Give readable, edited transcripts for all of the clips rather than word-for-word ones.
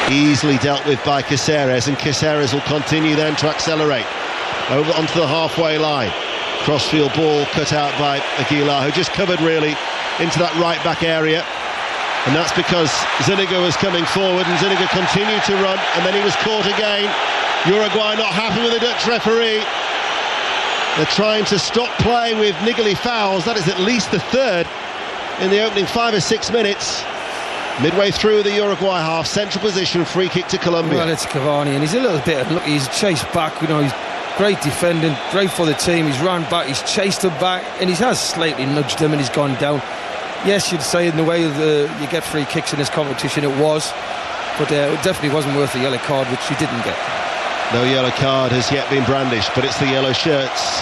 Easily dealt with by Caceres, and Caceres will continue then to accelerate over onto the halfway line. Crossfield ball cut out by Aguilar, who just covered really into that right back area, and that's because Zuniga was coming forward, and Zuniga continued to run, and then he was caught again. Uruguay not happy with the Dutch referee. They're trying to stop play with niggly fouls. That is at least the third in the opening 5 or 6 minutes. Midway through the Uruguay half, central position, free kick to Colombia. Well, it's Cavani, and he's a little bit, look, he's chased back, you know, he's great defending, great for the team, he's run back, he's chased him back, and he has slightly nudged him, and he's gone down. Yes, you'd say in the way you get free kicks in this competition, it was, but it definitely wasn't worth the yellow card, which he didn't get. No yellow card has yet been brandished, but it's the yellow shirts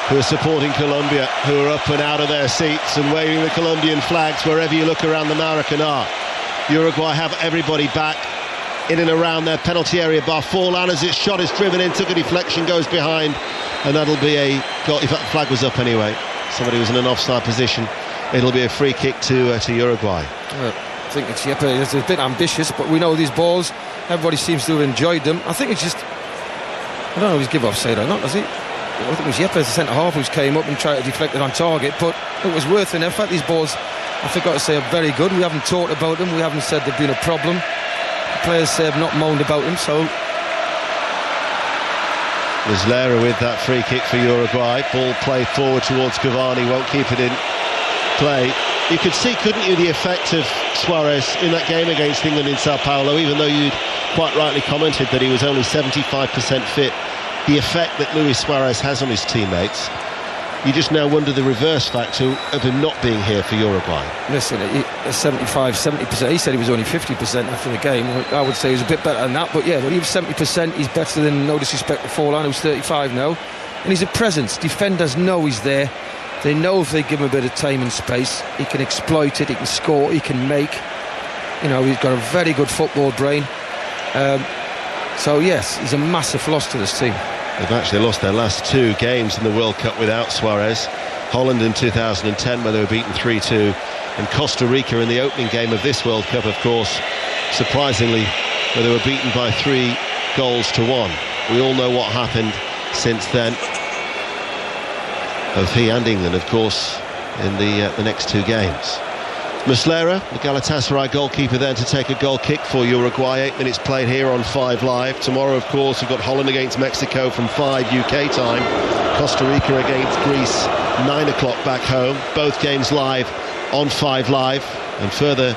who are supporting Colombia, who are up and out of their seats and waving the Colombian flags wherever you look around the Maracanã. Uruguay have everybody back in and around their penalty area bar. Forlan, as its shot is driven in, took a deflection, goes behind, and that'll be a goal. In fact, the flag was up anyway. Somebody was in an offside position. It'll be a free kick to Uruguay. I think it's Jeppe. It's a bit ambitious, but we know these balls, everybody seems to have enjoyed them. I think it's just, I don't know if he's give offside or not, does he? I think it was Jeppe, the centre-half, who came up and tried to deflect it on target, but it was worth an effort. These balls, I forgot to say, are very good. We haven't talked about them, we haven't said they've been a problem. The players have not moaned about them, so... Muslera with that free kick for Uruguay. Ball played forward towards Cavani, won't keep it in play. You could see, couldn't you, the effect of Suarez in that game against England in Sao Paulo, even though you'd quite rightly commented that he was only 75% fit. The effect that Luis Suarez has on his teammates, you just now wonder the reverse factor of him not being here for Uruguay. Listen, 70%. He said he was only 50% after the game. I would say he was a bit better than that, but yeah, when he was 70%, he's better than, no disrespect to Forlan, who's 35 now. And he's a presence. Defenders know he's there. They know if they give him a bit of time and space, he can exploit it, he can score, he can make. You know, he's got a very good football brain. So yes, he's a massive loss to this team. They've actually lost their last 2 games in the World Cup without Suarez. Holland in 2010, where they were beaten 3-2, and Costa Rica in the opening game of this World Cup, of course, surprisingly, where they were beaten by 3-1. We all know what happened since then. Both he and England, of course, in the next 2 games. Muslera, the Galatasaray goalkeeper, then to take a goal kick for Uruguay. 8 minutes played here on 5 Live. Tomorrow, of course, we've got Holland against Mexico from 5 UK time. Costa Rica against Greece, 9 o'clock back home. Both games live on 5 Live. And further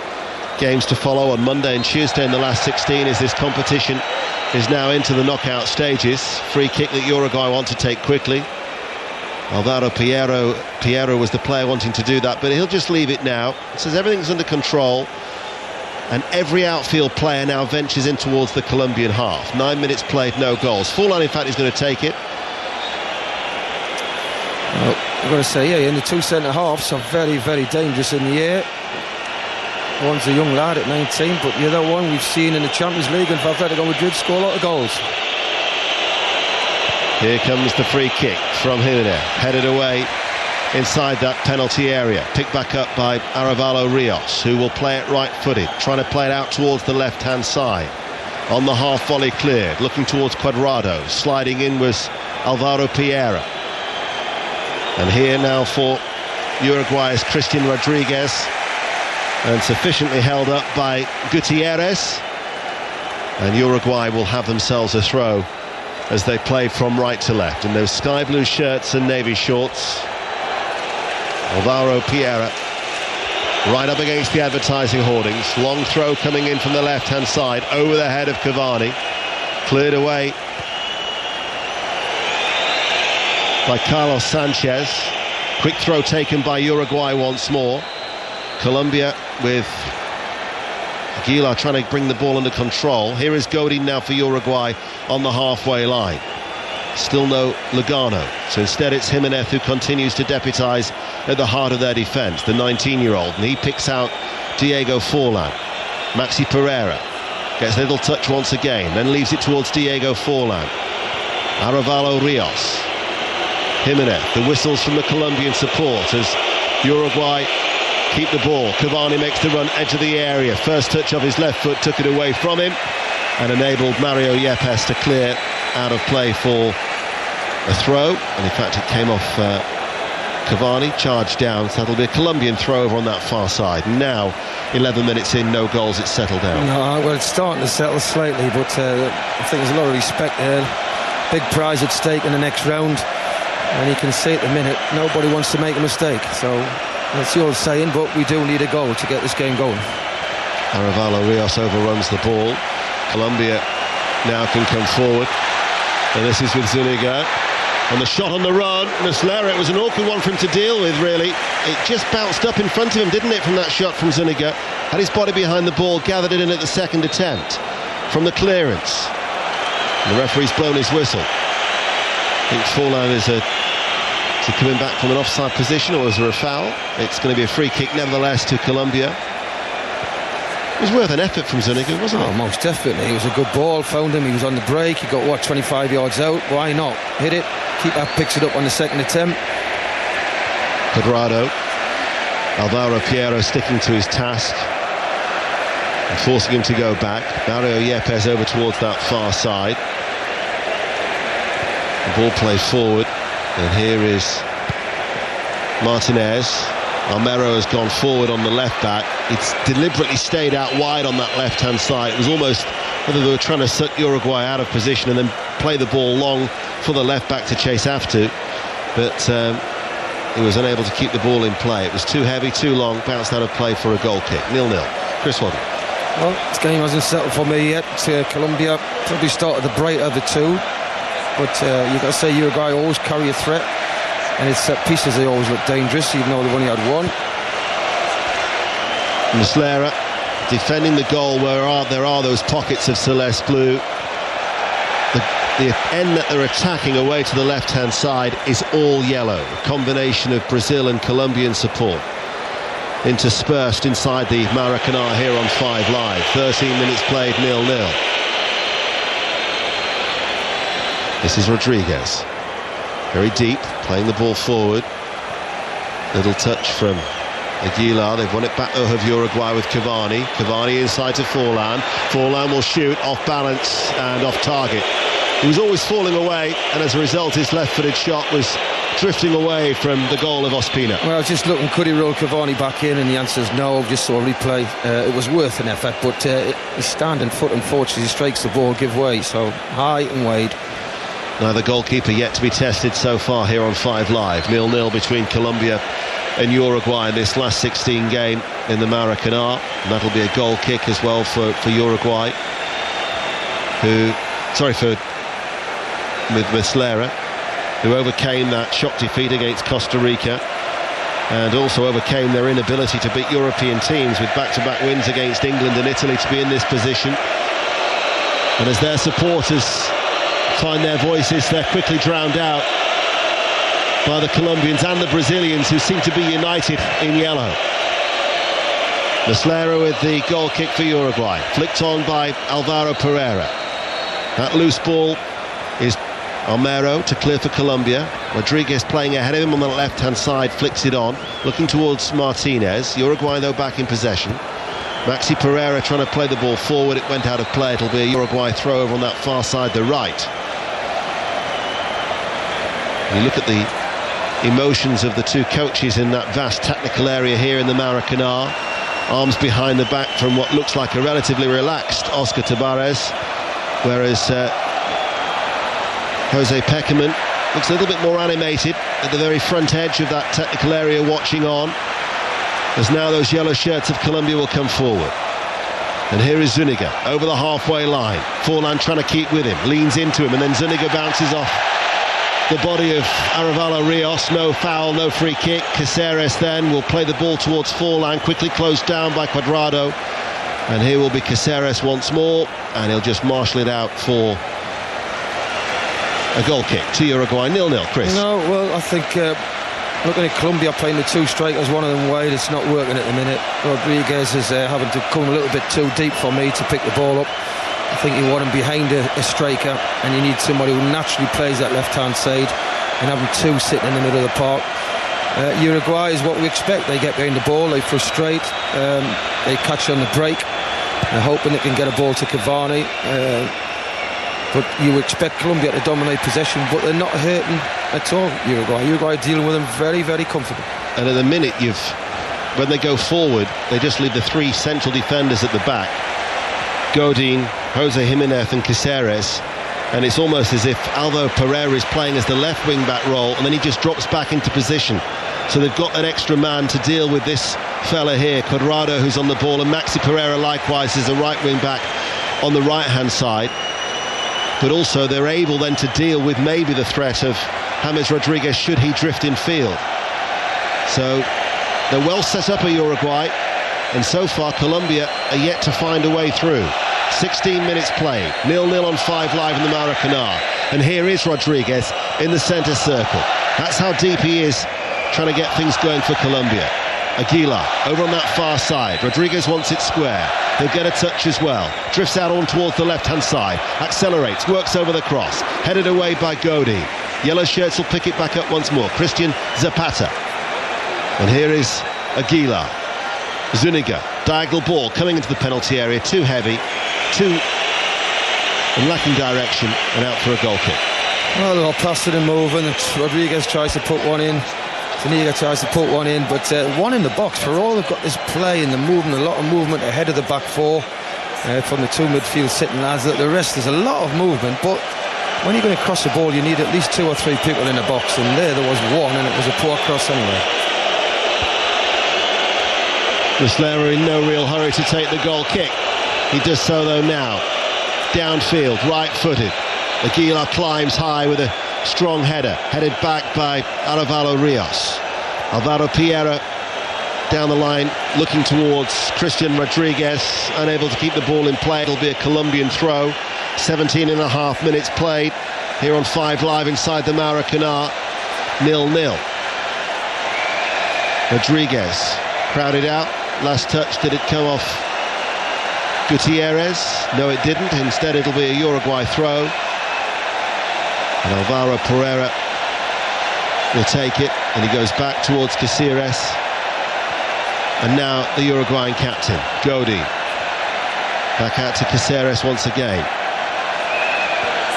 games to follow on Monday and Tuesday in the last 16 as this competition is now into the knockout stages. Free kick that Uruguay want to take quickly. Alvaro Piero was the player wanting to do that, but he'll just leave it now. It says everything's under control, and every outfield player now ventures in towards the Colombian half. 9 minutes played, no goals. Forlan, in fact, is going to take it. Well, I've got to say, yeah, in the 2 centre-halves are very, very dangerous in the air. One's a young lad at 19, but the other one we've seen in the Champions League and Atletico Madrid score a lot of goals. Here comes the free kick from Jimenez, headed away inside that penalty area. Picked back up by Arevalo Rios, who will play it right-footed, trying to play it out towards the left-hand side. On the half volley cleared, looking towards Cuadrado. Sliding in was Alvaro Piera. And here now for Uruguay's Christian Rodriguez, and sufficiently held up by Gutierrez. And Uruguay will have themselves a throw as they play from right to left in those sky blue shirts and navy shorts. Alvaro Piera right up against the advertising hoardings. Long throw coming in from the left hand side over the head of Cavani, cleared away by Carlos Sanchez. Quick throw taken by Uruguay once more. Colombia with Aguilar trying to bring the ball under control. Here is Godin now for Uruguay on the halfway line. Still no Lugano, so instead it's Jimenez who continues to deputise at the heart of their defence, the 19-year-old, and he picks out Diego Forlan. Maxi Pereira gets a little touch once again, then leaves it towards Diego Forlan. Arevalo Rios. Jimenez, the whistles from the Colombian support as Uruguay keep the ball. Cavani makes the run, edge of the area. First touch of his left foot took it away from him. and enabled Mario Yepes to clear out of play for a throw, and in fact it came off Cavani, charged down, so that'll be a Colombian throw over on that far side. Now 11 minutes in, no goals, it's settled down. No, well, it's starting to settle slightly, but I think there's a lot of respect there. Big prize at stake in the next round, and you can see at the minute nobody wants to make a mistake, so that's the old saying, but we do need a goal to get this game going. Arevalo Rios overruns the ball. Colombia now can come forward, and this is with Zuniga. And the shot on the run, Muslera, it was an awkward one for him to deal with, really. It just bounced up in front of him, didn't it, from that shot from Zuniga. Had his body behind the ball, gathered it in at the second attempt from the clearance. And the referee's blown his whistle. I think Forlan is he coming back from an offside position, or is there a foul? It's going to be a free kick, nevertheless, to Colombia. It was worth an effort from Zuniga, wasn't it? Oh, most definitely. It was a good ball, found him, he was on the break, he got, 25 yards out, why not? Hit it, keeper picks it up on the second attempt. Cuadrado, Alvaro Piero sticking to his task and forcing him to go back. Mario Yepes over towards that far side. The ball played forward, and here is Martinez. Almero has gone forward on the left back. It's deliberately stayed out wide on that left hand side. It was almost whether they were trying to suck Uruguay out of position and then play the ball long for the left back to chase after, but he was unable to keep the ball in play. It was too heavy, too long, bounced out of play for a goal kick. 0-0. Chris Waddle. Well, this game hasn't settled for me yet. Colombia probably started the brighter of the two, but you've got to say Uruguay always carry a threat, and its set pieces, they always look dangerous, even though they've only had one. Muslera defending the goal where there are those pockets of Celeste blue. The end that they're attacking away to the left-hand side is all yellow. A combination of Brazil and Colombian support interspersed inside the Maracanã here on 5 Live. 13 minutes played, 0-0. This is Rodriguez. Very deep, playing the ball forward. Little touch from Aguilar. They've won it back though of Uruguay with Cavani. Cavani inside to Forlan. Forlan will shoot off balance and off target. He was always falling away, and as a result his left-footed shot was drifting away from the goal of Ospina. Well, I was just looking, could he roll Cavani back in, and the answer is no. Just saw a replay. It was worth an effort, but his standing foot, unfortunately, strikes the ball give way, so high and wide. Neither goalkeeper yet to be tested so far here on 5 Live. 0-0 between Colombia and Uruguay in this last 16 game in the Maracanã. And that'll be a goal kick as well for Uruguay, with Muslera, who overcame that shock defeat against Costa Rica and also overcame their inability to beat European teams with back-to-back wins against England and Italy to be in this position. And as their supporters find their voices, they're quickly drowned out by the Colombians and the Brazilians, who seem to be united in yellow. Muslera with the goal kick for Uruguay, flicked on by Alvaro Pereira. That loose ball is Almero to clear for Colombia. Rodriguez playing ahead of him on the left-hand side, flicks it on, looking towards Martinez. Uruguay though back in possession. Maxi Pereira trying to play the ball forward. It went out of play. It'll be a Uruguay throw over on that far side, the right. You look at the emotions of the two coaches in that vast technical area here in the Maracanã. Arms behind the back from what looks like a relatively relaxed Oscar Tabarez, whereas Jose Peckerman looks a little bit more animated at the very front edge of that technical area, watching on as now those yellow shirts of Colombia will come forward. And here is Zuniga over the halfway line. Forlan trying to keep with him, leans into him, and then Zuniga bounces off the body of Arevalo Rios. No foul, no free kick. Caceres then will play the ball towards Forlan, quickly closed down by Cuadrado, and here will be Caceres once more, and he'll just marshal it out for a goal kick to Uruguay. 0-0. Chris? No, well, I think looking at Colombia playing the two strikers, one of them wide, it's not working at the minute. Rodriguez is having to come a little bit too deep for me to pick the ball up. I think you want him behind a striker, and you need somebody who naturally plays that left-hand side, and having two sitting in the middle of the park. Uruguay is what we expect. They get behind the ball, they frustrate, they catch on the break, They're hoping they can get a ball to Cavani. But you expect Colombia to dominate possession, but they're not hurting at all, Uruguay. Uruguay are dealing with them very, very comfortable. And at the minute, when they go forward, they just leave the three central defenders at the back. Godin, Jose Jimenez and Caceres. And it's almost as if Alvaro Pereira is playing as the left wing-back role, and then he just drops back into position. So they've got an extra man to deal with this fella here, Cuadrado, who's on the ball, and Maxi Pereira likewise is a right wing-back on the right-hand side. But also they're able then to deal with maybe the threat of James Rodriguez should he drift in field. So they're well set up at Uruguay, and so far Colombia are yet to find a way through. 16 minutes played, 0-0 on 5 Live in the Maracanã. And here is Rodriguez in the centre circle. That's how deep he is, trying to get things going for Colombia. Aguilar over on that far side. Rodriguez wants it square. He'll get a touch as well. Drifts out on towards the left-hand side. Accelerates, works over the cross. Headed away by Godin. Yellow shirts will pick it back up once more. Christian Zapata. And here is Aguilar. Zuniga, diagonal ball coming into the penalty area. Too heavy, and lacking direction, and out for a goal kick. Well, they're all passing and moving. Rodriguez tries to put one in. Zuniga tries to put one in, but one in the box. For all they've got this play and the movement, a lot of movement ahead of the back four from the two midfield sitting lads. The rest, there's a lot of movement, but when you're going to cross the ball, you need at least 2 or 3 people in the box, and there was one, and it was a poor cross anyway. Muslera in no real hurry to take the goal kick. He does so though now. Downfield, right-footed. Aguilar climbs high with a strong header, headed back by Arevalo Rios. Alvaro Pereira down the line, looking towards Christian Rodriguez, unable to keep the ball in play. It'll be a Colombian throw. 17 and a half minutes played here on 5 Live inside the Maracanã. 0-0. Rodriguez crowded out. Last touch, did it come off Gutierrez? No, it didn't. Instead, it'll be a Uruguay throw. And Alvaro Pereira will take it, and he goes back towards Caceres. And now the Uruguayan captain, Godin. Back out to Caceres once again.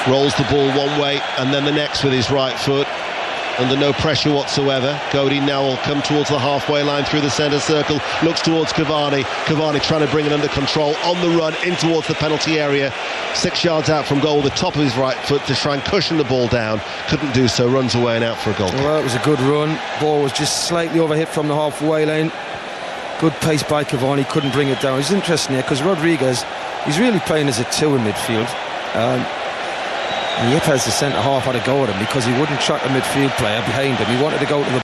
Rolls the ball one way and then the next with his right foot. Under no pressure whatsoever. Godin now will come towards the halfway line through the centre circle. Looks towards Cavani. Cavani trying to bring it under control. On the run in towards the penalty area. 6 yards out from goal. The top of his right foot to try and cushion the ball down. Couldn't do so. Runs away and out for a goal. Well, it was a good run. Ball was just slightly overhit from the halfway lane. Good pace by Cavani. Couldn't bring it down. It's interesting here because Rodriguez, he's really playing as a 2 in midfield. And Yepes, the centre half, had a go at him because he wouldn't track the midfield player behind him. He wanted to go to the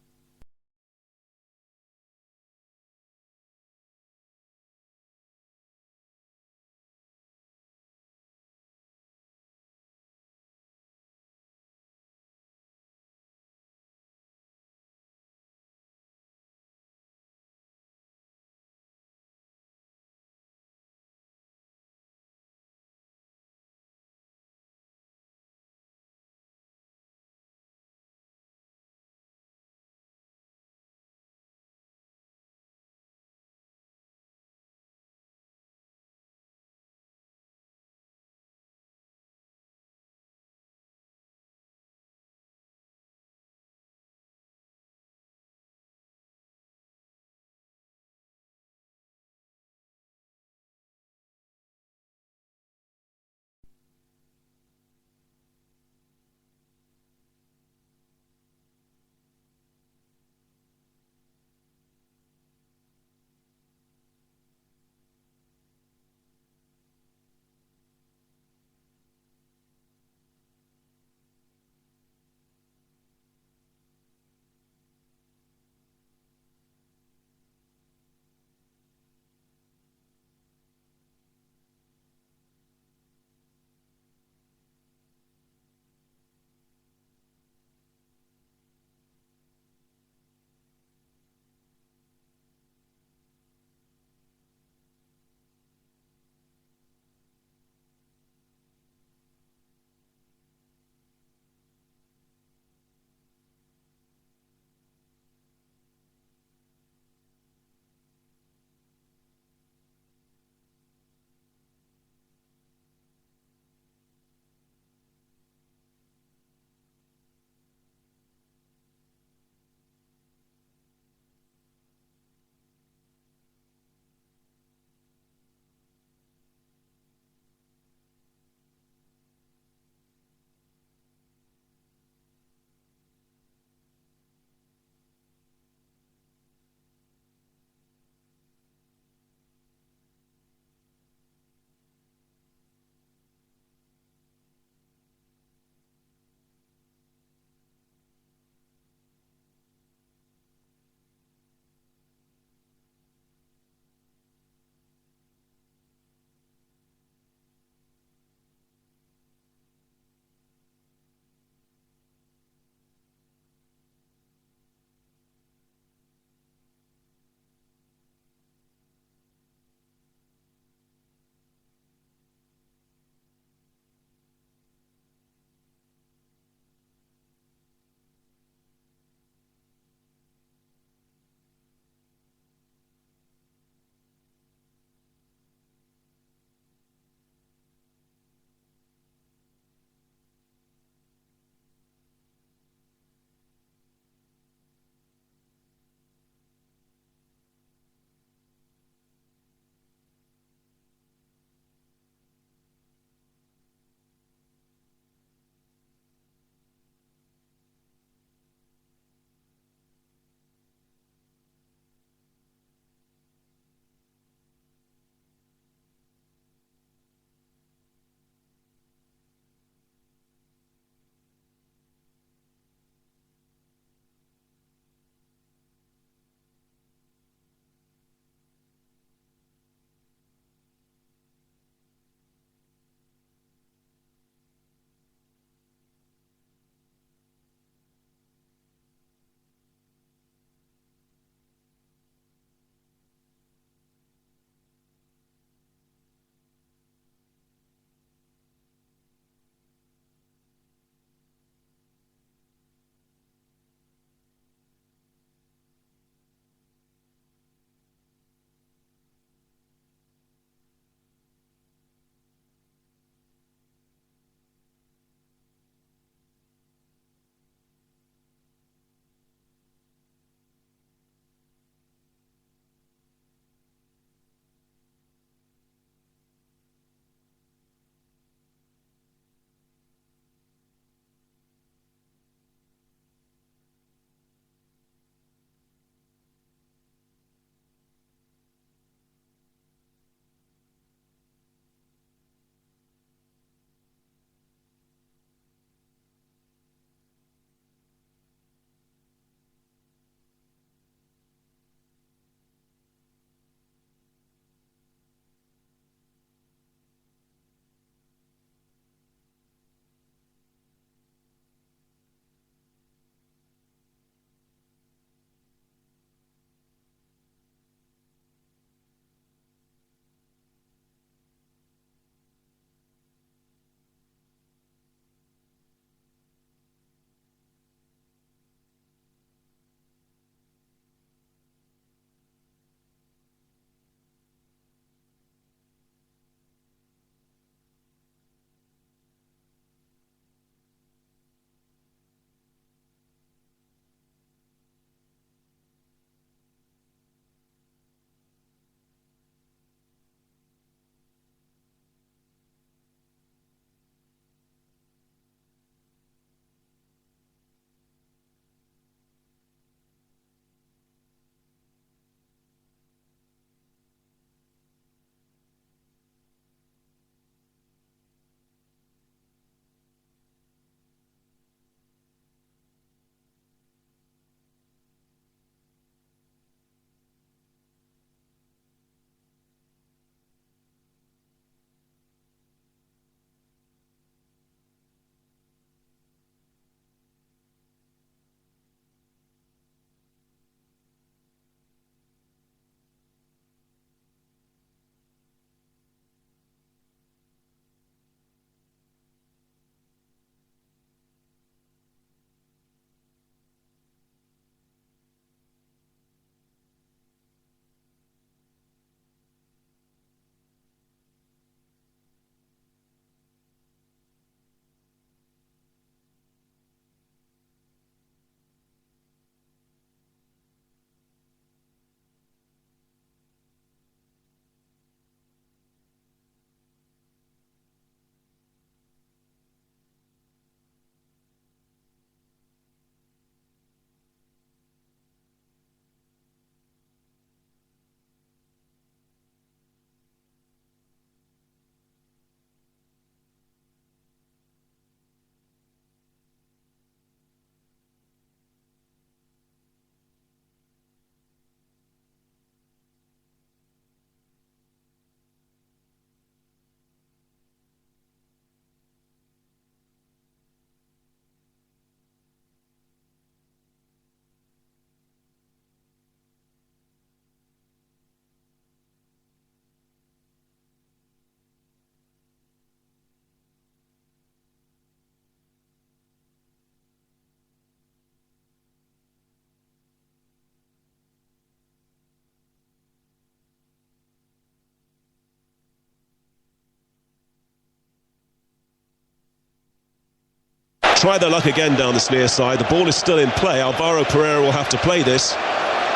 try their luck again down this near side. The ball is still in play. Alvaro Pereira will have to play this,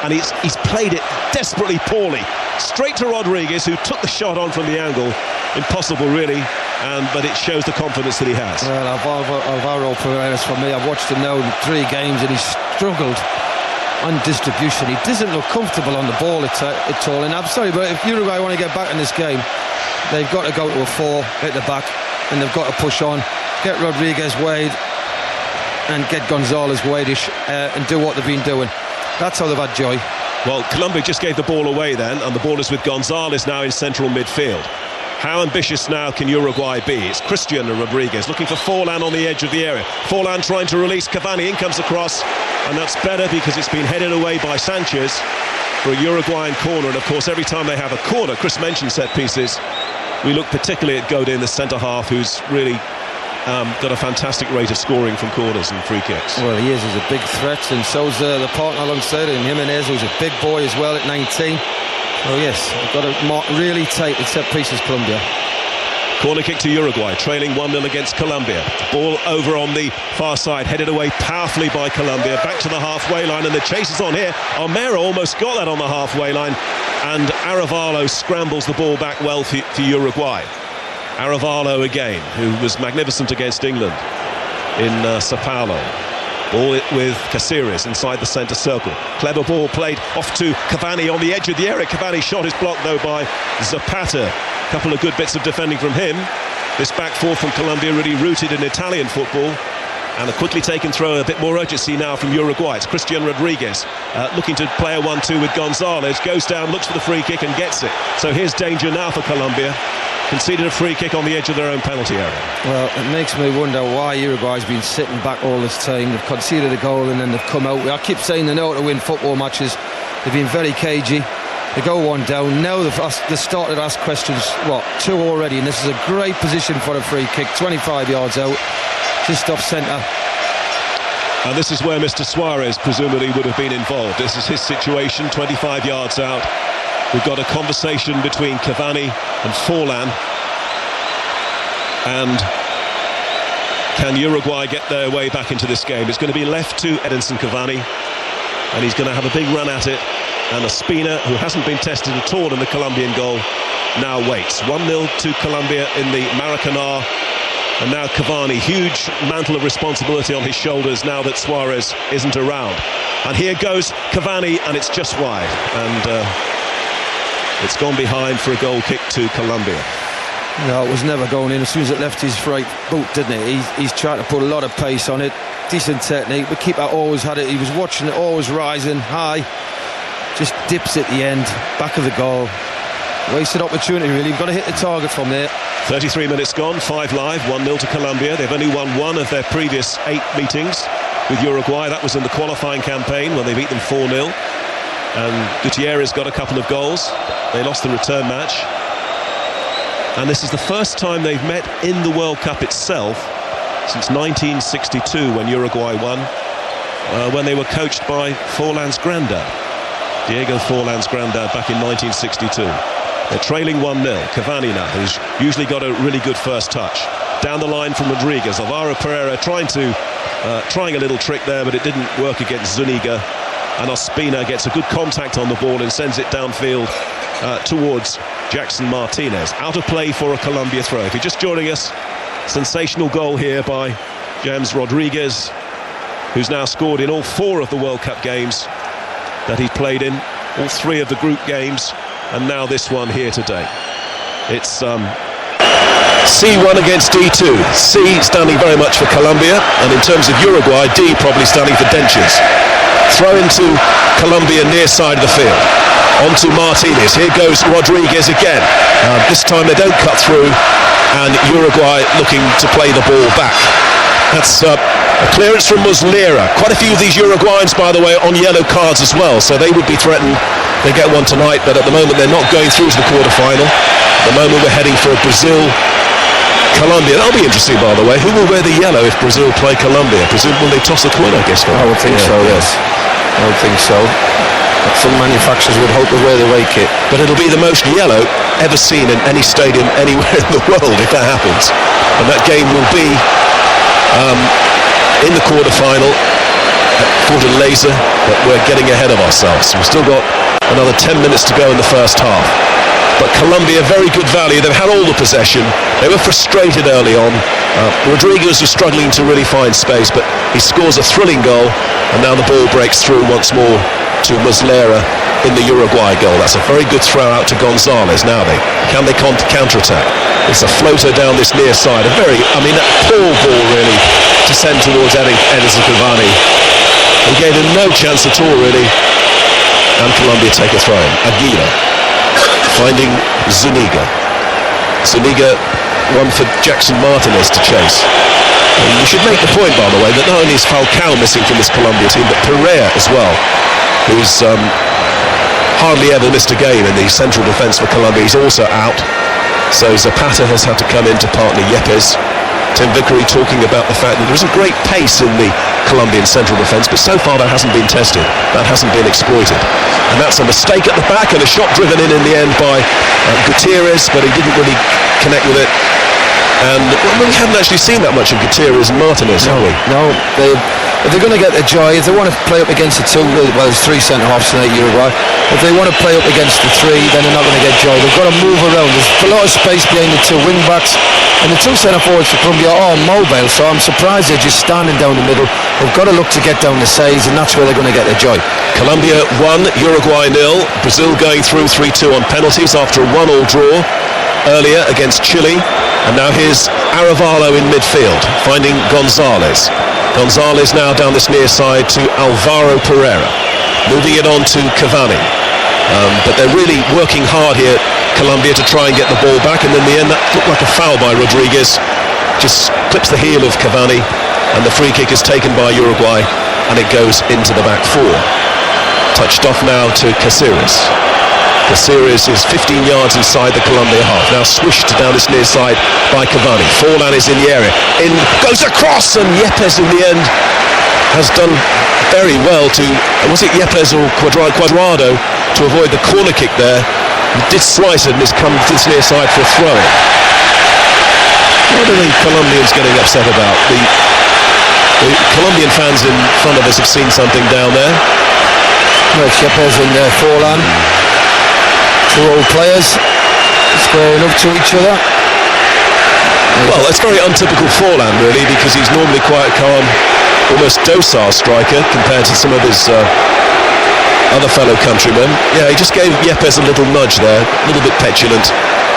and he's played it desperately poorly. Straight to Rodriguez, who took the shot on from the angle. Impossible, really, but it shows the confidence that he has. Well, Alvaro Pereira, for me, I've watched him now in 3 games, and he's struggled on distribution. He doesn't look comfortable on the ball at all. And I'm sorry, but if Uruguay want to get back in this game, they've got to go to a 4 at the back, and they've got to push on, get Rodriguez wide, and get Gonzalez wide-ish, and do what they've been doing. That's how they've had joy. Well, Colombia just gave the ball away then, and the ball is with Gonzalez now in central midfield. How ambitious now can Uruguay be? It's Cristiano Rodriguez looking for Forlan on the edge of the area. Forlan trying to release Cavani. In comes the cross, and that's better because it's been headed away by Sanchez for a Uruguayan corner. And of course, every time they have a corner, Chris mentioned set pieces, we look particularly at Godin, the centre half, who's really got a fantastic rate of scoring from corners and free kicks. Well, he is. He's a big threat, and so's the partner alongside him, Jimenez, who's a big boy as well at 19. Oh yes, they've got to mark really tight at set pieces, Colombia. Corner kick to Uruguay, trailing 1-0 against Colombia. Ball over on the far side, headed away powerfully by Colombia. Back to the halfway line, and the chase is on here. Armero almost got that on the halfway line, and Arevalo scrambles the ball back well for Uruguay. Arevalo again, who was magnificent against England in Sao Paulo. Ball with Caceres inside the centre circle. Clever ball played off to Cavani on the edge of the area. Cavani's shot is blocked though by Zapata. A couple of good bits of defending from him. This back 4 from Colombia really rooted in Italian football. And a quickly taken throw, a bit more urgency now from Uruguay. It's Cristian Rodriguez looking to play a 1-2 with Gonzalez. Goes down, looks for the free kick and gets it. So here's danger now for Colombia. Conceded a free kick on the edge of their own penalty area. Well, it makes me wonder why Uruguay's been sitting back all this time. They've conceded a goal and then they've come out. I keep saying they know how to win football matches. They've been very cagey. They go 1 down. Now they've started to ask questions. 2 already, and this is a great position for a free kick. 25 yards out, just off centre. And this is where Mr. Suarez presumably would have been involved. This is his situation, 25 yards out. We've got a conversation between Cavani and Forlan. And can Uruguay get their way back into this game? It's going to be left to Edinson Cavani, and he's going to have a big run at it. And Ospina, who hasn't been tested at all in the Colombian goal, now waits. 1-0 to Colombia in the Maracanã. And now Cavani, huge mantle of responsibility on his shoulders now that Suarez isn't around. And here goes Cavani, and it's just wide. And it's gone behind for a goal kick to Colombia. No, it was never going in as soon as it left his right boot, didn't it? He's trying to put a lot of pace on it. Decent technique. The keeper always had it. He was watching it, always rising high. Just dips at the end, back of the goal. Wasted opportunity, really. You've got to hit the target from there. 33 minutes gone, 5 live, 1-0 to Colombia. They've only won 1 of their previous 8 meetings with Uruguay. That was in the qualifying campaign when they beat them 4-0. And Gutierrez got a couple of goals. They lost the return match. And this is the first time they've met in the World Cup itself since 1962, when Uruguay won, when they were coached by Forlan's granddad, Diego Forlan's granddad, back in 1962. They're trailing 1-0. Cavani now, who's usually got a really good first touch. Down the line from Rodriguez. Alvaro Pereira trying a little trick there, but it didn't work against Zuniga. And Ospina gets a good contact on the ball and sends it downfield towards Jackson Martinez. Out of play for a Colombia throw. If you're just joining us, sensational goal here by James Rodriguez, who's now scored in all 4 of the World Cup games that he's played in, all 3 of the group games, and now this one here today. It's C1 against D2. C standing very much for Colombia, and in terms of Uruguay, D probably standing for dentures. Throw into Colombia near side of the field. On to Martinez. Here goes Rodriguez again. This time they don't cut through, and Uruguay looking to play the ball back. That's a clearance from Muslera. Quite a few of these Uruguayans, by the way, on yellow cards as well, so they would be threatened. They get one tonight, but at the moment they're not going through to the quarter-final. At the moment we're heading for Brazil-Colombia. That'll be interesting, by the way. Who will wear the yellow if Brazil play Colombia? Presumably they toss the coin, I guess. I would think so, yes. I would think so. But some manufacturers would hope to wear the away kit. But it'll be the most yellow ever seen in any stadium anywhere in the world if that happens. And that game will be in the quarter-final at Fortaleza, but we're getting ahead of ourselves. We've still got another 10 minutes to go in the first half. But Colombia, very good value. They've had all the possession. They were frustrated early on. Rodriguez was struggling to really find space, but he scores a thrilling goal, and now the ball breaks through once more to Muslera in the Uruguay goal. That's a very good throw out to Gonzalez. Now can they counter-attack? It's a floater down this near side. A that poor ball really to send towards Edison Cavani. He gave him no chance at all really, and Colombia take a throw in. Aguila finding Zuniga. Zuniga, one for Jackson Martinez to chase. And we should make the point, by the way, that not only is Falcao missing from this Colombia team, but Pereira as well, who's hardly ever missed a game in the central defence for Colombia. He's also out. So Zapata has had to come in to partner Yepes. Tim Vickery talking about the fact that there isn't great pace in the Colombian central defence, but so far that hasn't been tested, that hasn't been exploited. And that's a mistake at the back, and a shot driven in the end by Gutierrez, but he didn't really connect with it. And we haven't actually seen that much of Gutierrez and Martinez, have we? No, if they're going to get the joy, if they want to play up against the two, well, there's three centre-halves tonight, Uruguay. If they want to play up against the three, then they're not going to get joy. They've got to move around. There's a lot of space behind the two wing-backs, and the two centre-forwards for Colombia are mobile, so I'm surprised they're just standing down the middle. They've got to look to get down the sides, and that's where they're going to get their joy. Colombia 1, Uruguay 0. Brazil going through 3-2 on penalties after a 1-1 draw earlier against Chile. And now here's Arevalo in midfield, finding Gonzalez. Gonzalez now down this near side to Alvaro Pereira, moving it on to Cavani. But they're really working hard here, Colombia, to try and get the ball back. And in the end, that looked like a foul by Rodriguez. Just clips the heel of Cavani, and the free kick is taken by Uruguay, and it goes into the back four. Touched off now to Caceres. Caceres is 15 yards inside the Colombia half. Now swished down this near side by Cavani. Forlan is in the area. In goes across, and Yepes in the end has done very well to, was it Yepes or Cuadrado, to avoid the corner kick there. He did slice it, and it's come to this near side for a throw. What are the Colombians getting upset about? The Colombian fans in front of us have seen something down there. Well, it's Yepes and Forlan. Two old players squaring up to each other. Well, that's very untypical Forlan, really, because he's normally quite a calm, almost docile striker compared to some of his other fellow countrymen. Yeah, he just gave Yepes a little nudge there, a little bit petulant.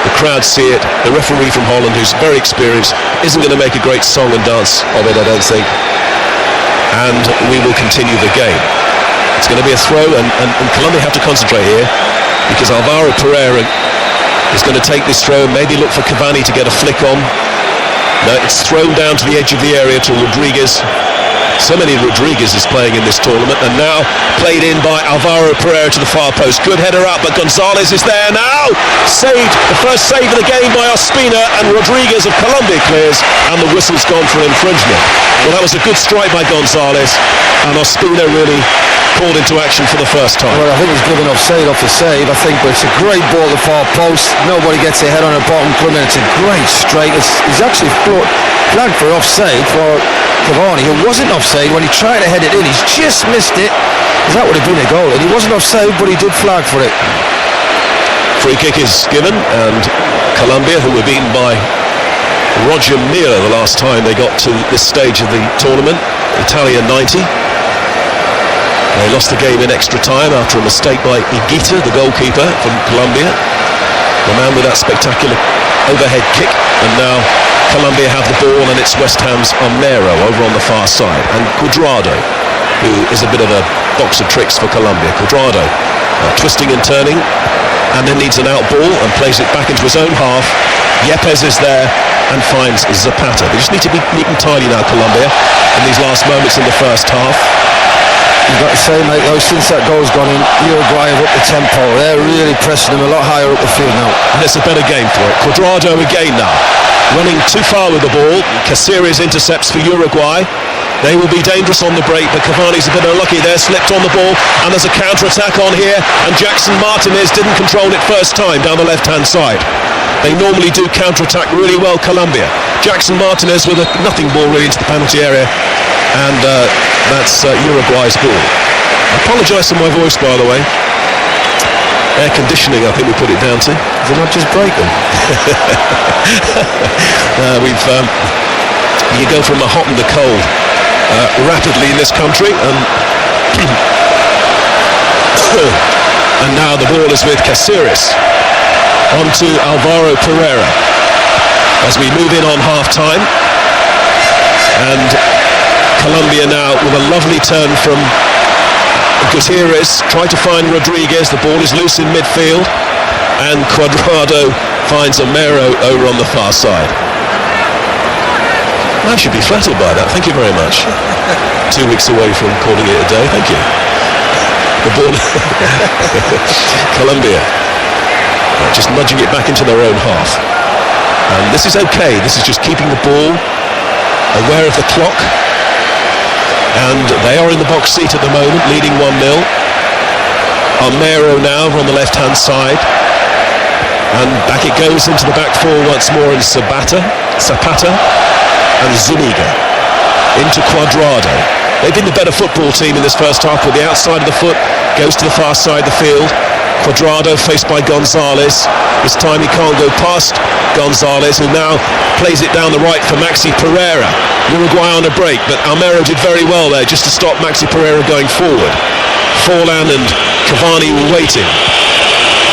The crowd see it. The referee from Holland, who's very experienced, isn't going to make a great song and dance of it, I don't think. And we will continue the game. It's going to be a throw, and Colombia have to concentrate here, because Alvaro Pereira is going to take this throw and maybe look for Cavani to get a flick on. No, it's thrown down to the edge of the area to Rodriguez. So many Rodriguez is playing in this tournament, and now played in by Alvaro Pereira to the far post. Good header up, but Gonzalez is there now. Saved, the first save of the game by Ospina, and Rodriguez of Colombia clears, and the whistle's gone for infringement. Well, that was a good strike by Gonzalez, and Ospina really called into action for the first time. Well, I think he's given offside off the save, I think, but it's a great ball to the far post. Nobody gets their head on the bottom corner. It's a great strike. He's actually flagged for offside for Cavani, who wasn't offside when he tried to head it in. He's just missed it, because that would have been a goal. And he wasn't offside, but he did flag for it. Free kick is given, and Colombia, who were beaten by Roger Milla the last time they got to this stage of the tournament, Italia 90. They lost the game in extra time after a mistake by Higuita, the goalkeeper from Colombia, the man with that spectacular overhead kick. And now Colombia have the ball, and it's West Ham's Armero over on the far side, and Cuadrado, who is a bit of a box of tricks for Colombia. Cuadrado twisting and turning, and then needs an out ball and plays it back into his own half. Yepes is there and finds Zapata. They just need to be neat and tidy now, Colombia, in these last moments in the first half. You've got to say, mate, though, since that goal's gone in, Uruguay have up the tempo. They're really pressing them a lot higher up the field now. And it's a better game for it. Cuadrado again now, running too far with the ball. Caceres intercepts for Uruguay. They will be dangerous on the break, but Cavani's a bit unlucky there, slipped on the ball, and there's a counter-attack on here, and Jackson Martinez didn't control it first time down the left-hand side. They normally do counter-attack really well, Colombia. Jackson Martinez with a nothing ball really into the penalty area, and that's Uruguay's ball. I apologise for my voice, by the way. Air conditioning, I think we put it down to. Did it not just break them? You go from a hot and a cold rapidly in this country, and and now the ball is with Caceres onto Alvaro Pereira as we move in on half-time, and Colombia now with a lovely turn from Gutierrez, tried to find Rodriguez, the ball is loose in midfield, and Cuadrado finds Amero over on the far side. I should be flattered by that, thank you very much. 2 weeks away from calling it a day, thank you. The ball, Colombia, just nudging it back into their own half. And this is okay, this is just keeping the ball, aware of the clock. And they are in the box seat at the moment, leading 1-0. Amero now on the left-hand side. And back it goes into the back four once more in Zapata and Zuniga into Cuadrado. They've been the better football team in this first half, with the outside of the foot goes to the far side of the field. Cuadrado faced by Gonzalez. This time he can't go past Gonzalez, who now plays it down the right for Maxi Pereira. Uruguay on a break, but Almero did very well there just to stop Maxi Pereira going forward. Forlan and Cavani were waiting.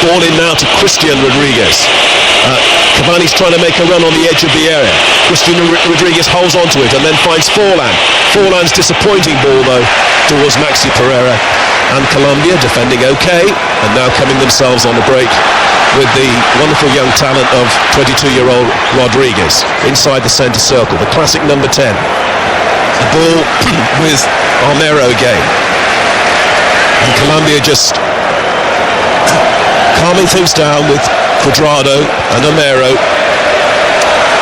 Ball in now to Christian Rodriguez. Cavani's trying to make a run on the edge of the area. Christian Rodriguez holds onto it and then finds Forlan. Forlan's disappointing ball though towards Maxi Pereira. And Colombia defending okay, and now coming themselves on the break with the wonderful young talent of 22-year-old Rodriguez inside the centre circle, the classic number 10. The ball with Almero again. And Colombia just calming things down with Cuadrado and Amero,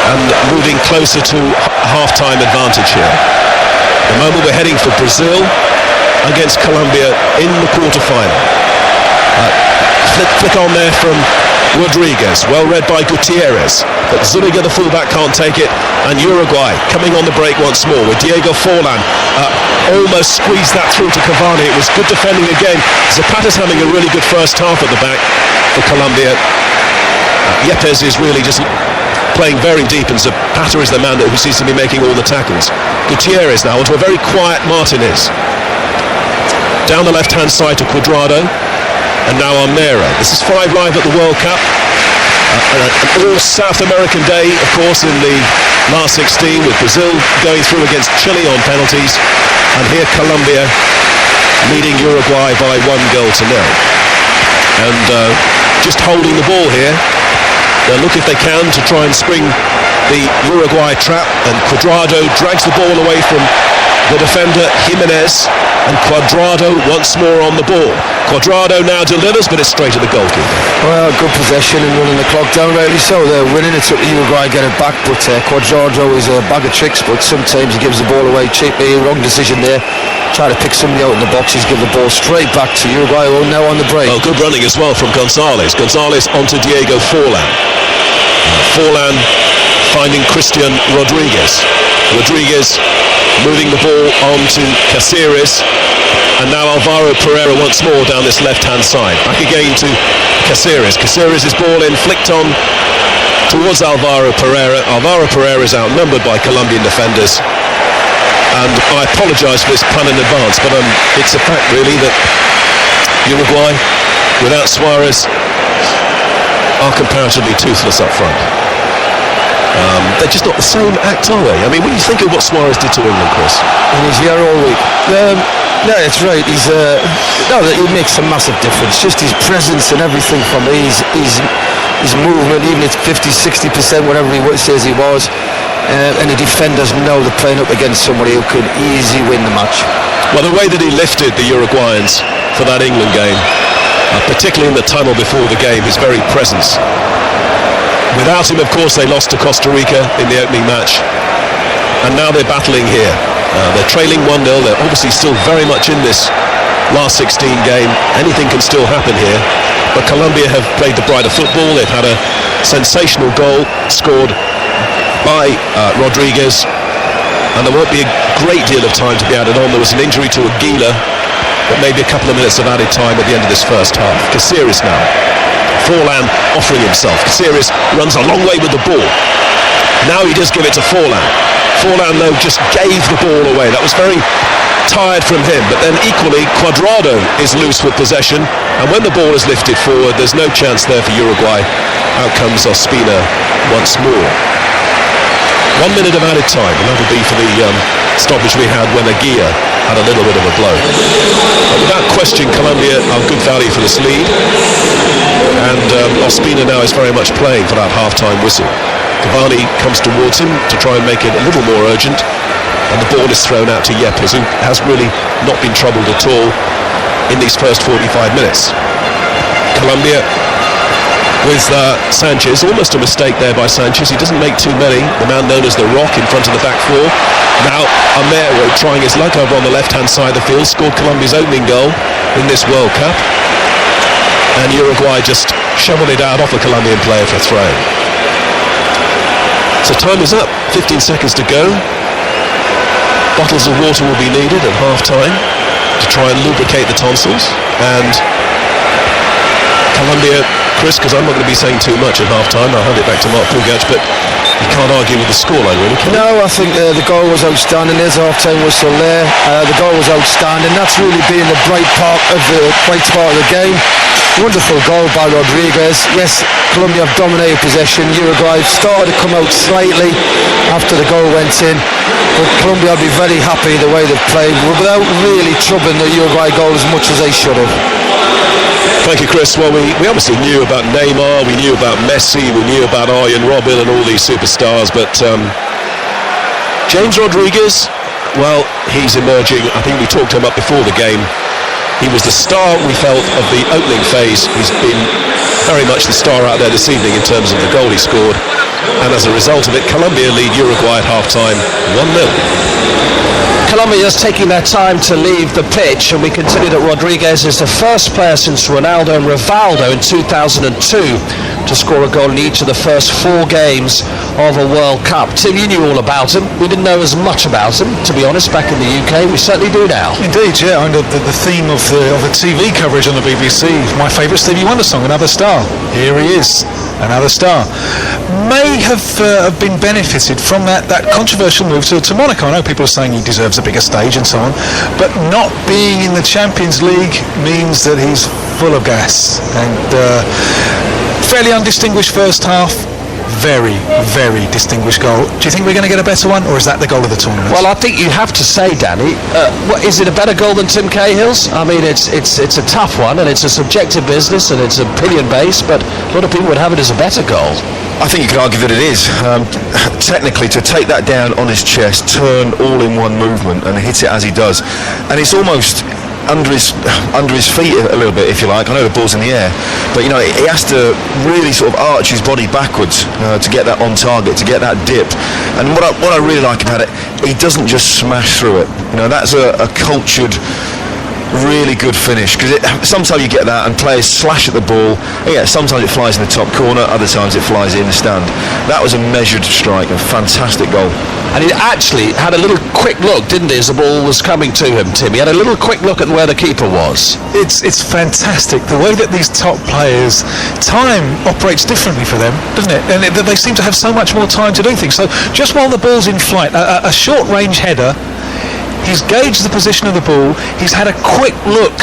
and moving closer to half-time advantage here. The moment we're heading for Brazil against Colombia in the quarter-final. Flick on there from Rodriguez, well read by Gutierrez, but Zuniga the fullback can't take it, and Uruguay coming on the break once more with Diego Forlan, almost squeezed that through to Cavani. It was good defending again. Zapata's having a really good first half at the back for Colombia. Yepes is really just playing very deep, and Zapata is the man who seems to be making all the tackles. Gutierrez now onto a very quiet Martinez. Down the left-hand side to Cuadrado, and now Amero. This is 5 Live at the World Cup. An all-South American day, of course, in the last 16, with Brazil going through against Chile on penalties, and here Colombia leading Uruguay by 1-0. And just holding the ball here. They'll look if they can to try and spring the Uruguay trap, and Cuadrado drags the ball away from the defender Jimenez, and Cuadrado once more on the ball. Cuadrado now delivers, but it's straight at the goalkeeper. Well, good possession and running the clock down, rightly so. They're winning. It's up to Uruguay to get it back, but Cuadrado is a bag of tricks, but sometimes he gives the ball away cheaply. Wrong decision there. Try to pick somebody out in the boxes, give the ball straight back to Uruguay, who are now on the break. Well, good running as well from Gonzalez. Gonzalez onto Diego Forlan. Forlan finding Christian Rodriguez. Rodriguez moving the ball on to Caceres, and now Alvaro Pereira once more down this left-hand side. Back again to Caceres. Caceres' ball in, flicked on towards Alvaro Pereira. Alvaro Pereira is outnumbered by Colombian defenders, and I apologise for this pun in advance, but it's a fact really that Uruguay, without Suarez, are comparatively toothless up front. They're just not the same act, are they? I mean, when you think of what Suarez did to England, Chris. And he's here all week. No, that's right. He makes a massive difference. Just his presence and everything from his movement, even if it's 50-60%, whatever he says he was. And the defenders know they're playing up against somebody who could easily win the match. Well, the way that he lifted the Uruguayans for that England game, particularly in the tunnel before the game, his very presence. Without him, of course, they lost to Costa Rica in the opening match, and now they're battling here. They're trailing 1-0. They're obviously still very much in this last 16 game. Anything can still happen here. But Colombia have played the brighter football. They've had a sensational goal scored by Rodriguez. And there won't be a great deal of time to be added on. There was an injury to Aguila, but maybe a couple of minutes of added time at the end of this first half. Caceres now. Forlan offering himself. Caceres runs a long way with the ball. Now he does give it to Forlan. Forlan, though, just gave the ball away. That was very tired from him. But then equally, Cuadrado is loose with possession. And when the ball is lifted forward, there's no chance there for Uruguay. Out comes Ospina once more. 1 minute of added time, and that'll be for the stoppage we had when Aguila had a little bit of a blow. But without question, Colombia are good value for this lead. And Ospina now is very much playing for that half-time whistle. Cavani comes towards him to try and make it a little more urgent, and the ball is thrown out to Yepes, who has really not been troubled at all in these first 45 minutes. Colombia with Sanchez, almost a mistake there by Sanchez. He doesn't make too many. The man known as the Rock in front of the back four. Now Amero trying his luck over on the left-hand side of the field, scored Colombia's opening goal in this World Cup. And Uruguay just shoveled it out off a Colombian player for a throw. So time is up, 15 seconds to go. Bottles of water will be needed at half-time to try and lubricate the tonsils. And Colombia, Chris, because I'm not going to be saying too much at half-time, I'll hand it back to Mark Pugac, but you can't argue with the scoreline, really, can you? No, I think the goal was outstanding. There's a half-time whistle there. The goal was outstanding. That's really been the bright part of the game. Wonderful goal by Rodriguez. Yes, Colombia have dominated possession. Uruguay started to come out slightly after the goal went in, but Colombia will be very happy the way they've played without really troubling the Uruguay goal as much as they should have. Thank you, Chris. Well, we obviously knew about Neymar, we knew about Messi, we knew about Arjen Robben and all these superstars, but James Rodriguez, well, he's emerging. I think we talked him up before the game. He was the star, we felt, of the opening phase. He's been very much the star out there this evening in terms of the goal he scored. And as a result of it, Colombia lead Uruguay at half-time 1-0. Colombia is taking their time to leave the pitch, and we continue that Rodriguez is the first player since Ronaldo and Rivaldo in 2002 to score a goal in each of the first 4 games of a World Cup. Tim, you knew all about him. We didn't know as much about him, to be honest, back in the UK. We certainly do now. Indeed, yeah. And the theme of the TV coverage on the BBC, my favourite Stevie Wonder song, Another Star. Here he is, another star. May have been benefited from that controversial move to Monaco. I know people are saying he deserves a bigger stage and so on, but not being in the Champions League means that he's full of gas. And fairly undistinguished first half. Very, very distinguished goal. Do you think we're going to get a better one, or is that the goal of the tournament? Well, I think you have to say, Danny, is it a better goal than Tim Cahill's? I mean, it's a tough one, and it's a subjective business, and it's opinion-based, but a lot of people would have it as a better goal. I think you could argue that it is. Technically, to take that down on his chest, turn all in one movement, and hit it as he does, and it's almost under his feet a little bit, if you like. I know the ball's in the air, but you know, he has to really sort of arch his body backwards to get that on target, to get that dip. And what I really like about it, he doesn't just smash through it. You know, that's a cultured, really good finish, because sometimes you get that and players slash at the ball. Yeah, sometimes it flies in the top corner, other times it flies in the stand. That was a measured strike, a fantastic goal. And he actually had a little quick look, didn't he, as the ball was coming to him, Tim? He had a little quick look at where the keeper was. It's fantastic the way that these top players, time operates differently for them, doesn't it? And they seem to have so much more time to do things. So just while the ball's in flight, a short range header, he's gauged the position of the ball, he's had a quick look,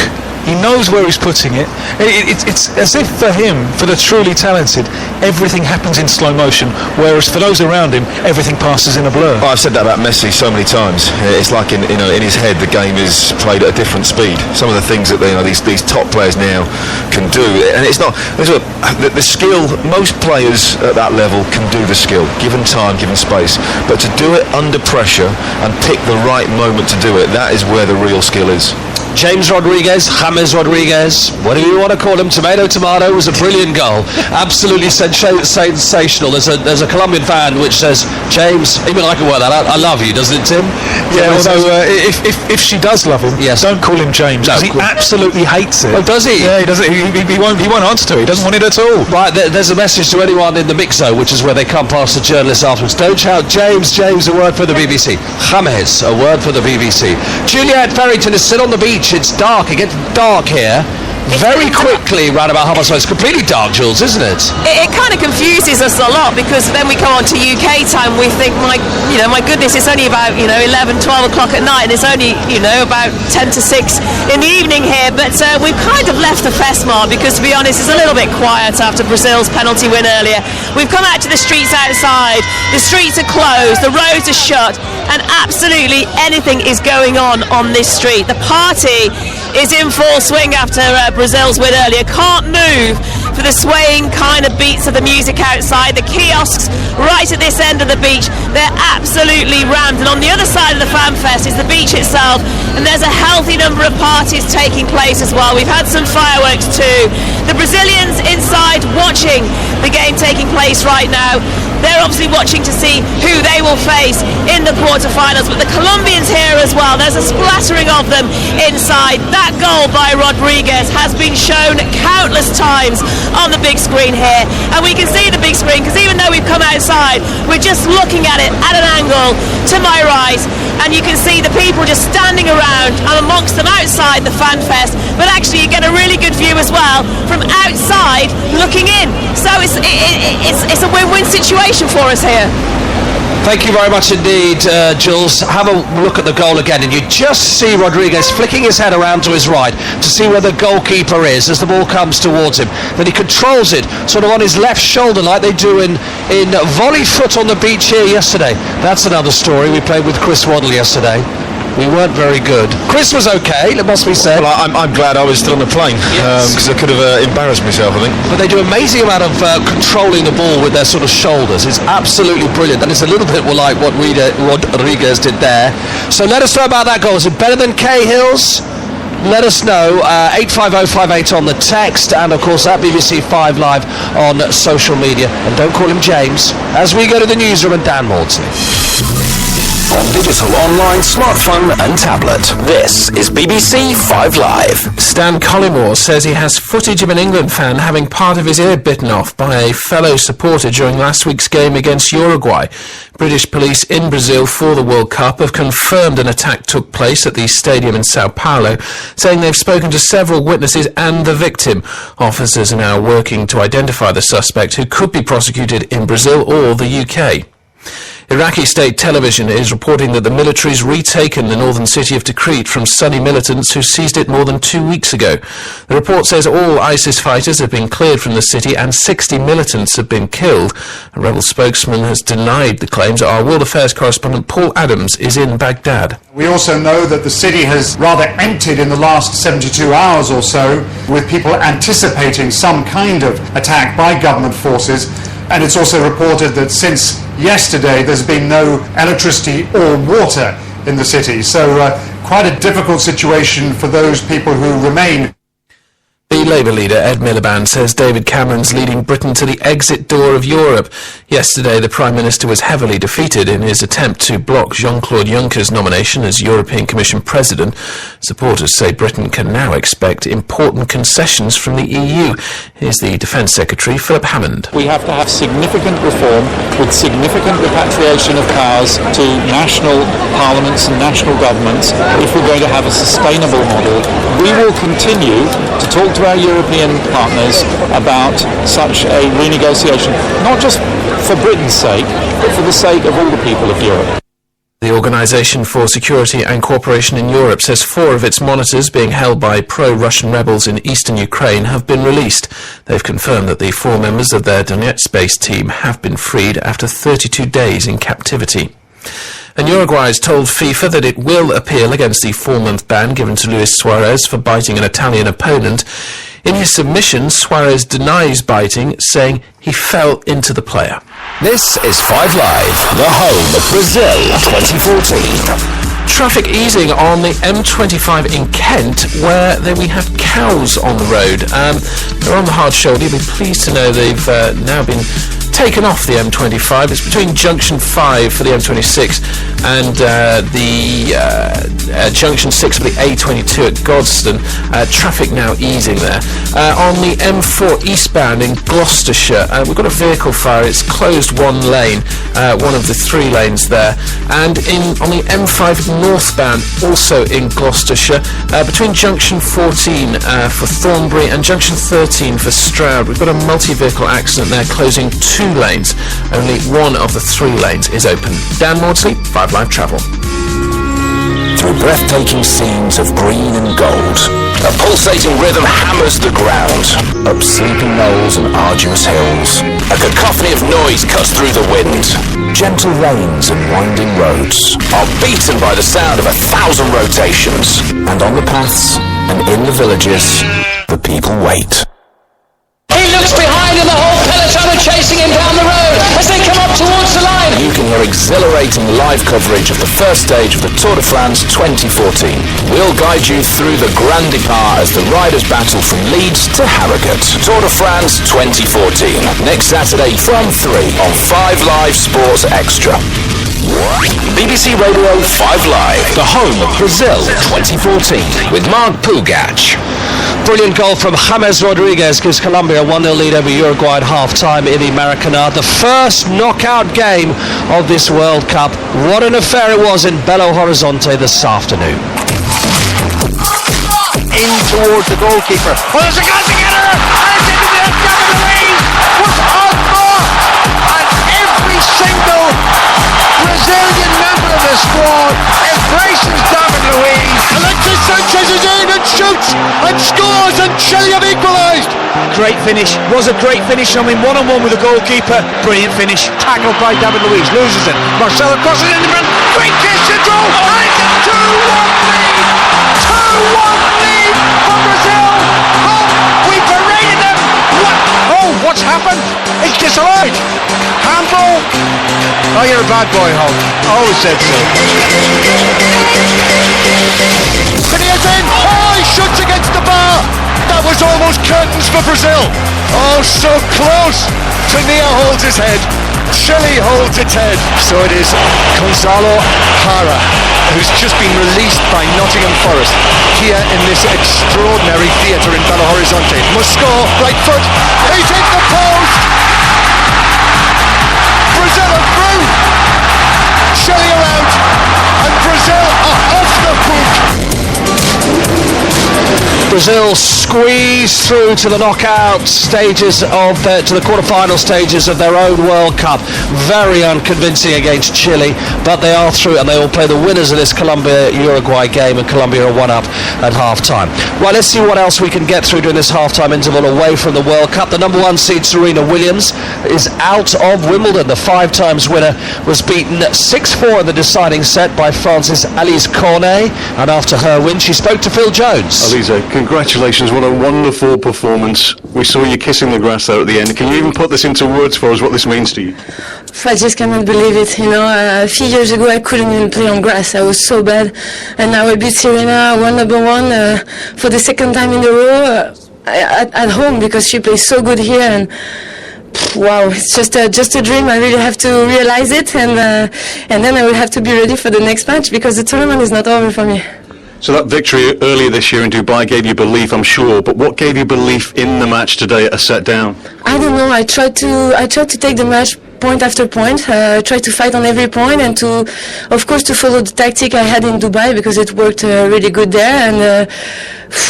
he knows where he's putting it. It's as if for him, for the truly talented, everything happens in slow motion, whereas for those around him, everything passes in a blur. I've said that about Messi so many times. It's like in his head, the game is played at a different speed. Some of the things that these top players now can do, and it's not the skill. Most players at that level can do the skill, given time, given space, but to do it under pressure and pick the right moment to do it, that is where the real skill is. James Rodriguez, James Rodriguez, whatever you want to call him, tomato, was a brilliant goal. Absolutely sensational. There's a Colombian fan which says, James, even I can work that out, I love you, doesn't it, Tim? Yeah, although if she does love him, yes, don't call him James, because he absolutely hates it. Oh, does he? Yeah, he doesn't. He won't answer to it. He doesn't want it at all. Right, there's a message to anyone in the mix zone, which is where they come past the journalists afterwards. Don't shout, James, a word for the BBC. James, a word for the BBC. Juliet Farrington is still on the beach. It's dark. It gets dark here. Very quickly, round about 1:30. It's completely dark, Jules, isn't it? It kind of confuses us a lot, because then we come on to UK time, we think, my goodness, it's only about 11, 12 o'clock at night, and it's only about 10 to 6 in the evening here. But we've kind of left the Festmar, because to be honest, it's a little bit quiet after Brazil's penalty win earlier. We've come out to the streets outside. The streets are closed, the roads are shut, and absolutely anything is going on this street. The party is in full swing after Brazil's win earlier. Can't move for the swaying kind of beats of the music outside. The kiosks right at this end of the beach, they're absolutely rammed. And on the other side of the Fan Fest is the beach itself, and there's a healthy number of parties taking place as well. We've had some fireworks too. The Brazilians inside watching the game taking place right now. They're obviously watching to see who they will face in the quarterfinals, but the Colombians here as well. There's a splattering of them inside. That goal by Rodriguez has been shown countless times on the big screen here, and we can see the big screen, because even though we've come outside, we're just looking at it at an angle to my right, and you can see the people just standing around, and amongst them outside the Fan Fest, but actually you get a really good view as well from outside looking in. So it's a win-win situation for us here. Thank you very much indeed, Jules. Have a look at the goal again, and you just see Rodriguez flicking his head around to his right to see where the goalkeeper is as the ball comes towards him. Then he controls it sort of on his left shoulder like they do in volley foot on the beach here yesterday. That's another story. We played with Chris Waddle yesterday. We weren't very good. Chris was okay, it must be said. Well, I'm glad I was still on the plane, because I could have embarrassed myself, I think. But they do an amazing amount of controlling the ball with their sort of shoulders. It's absolutely brilliant, and it's a little bit like what Rodriguez did there. So let us know about that goal. Is it better than Cahill's? Let us know. 85058 on the text, and of course at BBC 5 Live on social media. And don't call him James, as we go to the newsroom and Dan Maudsley. On digital, online, smartphone and tablet, this is BBC 5 Live. Stan Collymore says he has footage of an England fan having part of his ear bitten off by a fellow supporter during last week's game against Uruguay. British police in Brazil for the World Cup have confirmed an attack took place at the stadium in Sao Paulo, saying they've spoken to several witnesses and the victim. Officers are now working to identify the suspect, who could be prosecuted in Brazil or the UK. Iraqi state television is reporting that the military's retaken the northern city of Tikrit from Sunni militants who seized it more than 2 weeks ago. The report says all ISIS fighters have been cleared from the city and 60 militants have been killed. A rebel spokesman has denied the claims. Our World Affairs correspondent Paul Adams is in Baghdad. We also know that the city has rather emptied in the last 72 hours or so, with people anticipating some kind of attack by government forces. And it's also reported that since yesterday there's been no electricity or water in the city. So quite a difficult situation for those people who remain. The Labour leader, Ed Miliband, says David Cameron's leading Britain to the exit door of Europe. Yesterday, the Prime Minister was heavily defeated in his attempt to block Jean-Claude Juncker's nomination as European Commission President. Supporters say Britain can now expect important concessions from the EU. Here's the Defence Secretary, Philip Hammond. We have to have significant reform with significant repatriation of powers to national parliaments and national governments if we're going to have a sustainable model. We will continue to talk to our European partners about such a renegotiation, not just for Britain's sake, but for the sake of all the people of Europe. The Organisation for Security and Cooperation in Europe says 4 of its monitors being held by pro-Russian rebels in eastern Ukraine have been released. They've confirmed that the 4 members of their Donetsk-based team have been freed after 32 days in captivity. And Uruguay has told FIFA that it will appeal against the 4-month ban given to Luis Suarez for biting an Italian opponent. In his submission, Suarez denies biting, saying he fell into the player. This is 5 Live, the home of Brazil 2014. Traffic easing on the M25 in Kent, where we have cows on the road. They're on the hard shoulder. You'll be pleased to know they've now been taken off the M25. It's between junction 5 for the M26 and the junction 6 for the A22 at Godstone. Traffic now easing there. On the M4 eastbound in Gloucestershire, we've got a vehicle fire. It's closed one lane, one of the 3 lanes there. And on the M5 northbound, also in Gloucestershire, between junction 14 for Thornbury and junction 13 for Stroud, we've got a multi-vehicle accident there, closing 2 lanes. Only one of the 3 lanes is open. Dan Maudsley, 5 Live Travel. Through breathtaking scenes of green and gold, a pulsating rhythm hammers the ground. Up sleeping knolls and arduous hills, a cacophony of noise cuts through the wind. Gentle lanes and winding roads are beaten by the sound of 1,000 rotations. And on the paths and in the villages, the people wait. He looks behind and the whole peloton are chasing him down the road as they come up towards the line. You can hear exhilarating live coverage of the first stage of the Tour de France 2014. We'll guide you through the Grand Départ as the riders battle from Leeds to Harrogate. Tour de France 2014, next Saturday from 3 on 5 Live Sports Extra. BBC Radio 5 Live, the home of Brazil 2014 with Mark Pugac. Brilliant goal from James Rodriguez gives Colombia a 1-0 lead over Uruguay at half-time in the Maracanã. The first knockout game of this World Cup. What an affair it was in Belo Horizonte this afternoon. In towards the goalkeeper. Oh, there's a goal together! And it's into the net. David Luiz was on more! And every single Brazilian member of the squad embraces David Luiz. Alexis Sanchez is in and shoots and scores, and Chile have equalised. Great finish. Was a great finish. I mean, one-on-one with the goalkeeper. Brilliant finish. Tackled by David Luiz. Loses it. Marcelo crosses in the front. Quick kick to draw. And it's a 2-1 lead. 2-1 lead for Brazil. Oh, we paraded them. What's happened? It's disallowed. Handball. Oh, you're a bad boy, Hulk. Always said so. Pinillo's in. Oh, he shoots against the bar. That was almost curtains for Brazil. Oh, so close. Pinillo holds his head. Chile holds its head. So it is Gonzalo Jara, who's just been released by Nottingham Forest here in this extraordinary theatre in Belo Horizonte. Must score. Right foot. He's hit the post. Brazil are through. Chile are out. And Brazil are off the hook. Brazil squeezed through to the knockout stages to the quarter-final stages of their own World Cup. Very unconvincing against Chile, but they are through, and they will play the winners of this Colombia-Uruguay game, and Colombia are 1-up at half-time. Right, let's see what else we can get through during this half-time interval away from the World Cup. The number 1 seed, Serena Williams, is out of Wimbledon. The 5 times winner was beaten 6-4 in the deciding set by Frances Alice Cornet, and after her win, she spoke to Phil Jones. Alize, congratulations, what a wonderful performance. We saw you kissing the grass there at the end. Can you even put this into words for us, what this means to you? I just cannot believe it, you know. A few years ago I couldn't even play on grass, I was so bad, and now I beat Serena, won number 1 for the 2nd time in a row at home, because she plays so good here, and wow, it's just a dream. I really have to realize it, and then I will have to be ready for the next match, because the tournament is not over for me. So that victory earlier this year in Dubai gave you belief, I'm sure, but what gave you belief in the match today at a set down? I don't know, I tried to take the match point after point, try to fight on every point, and to, of course, to follow the tactic I had in Dubai, because it worked really good there. And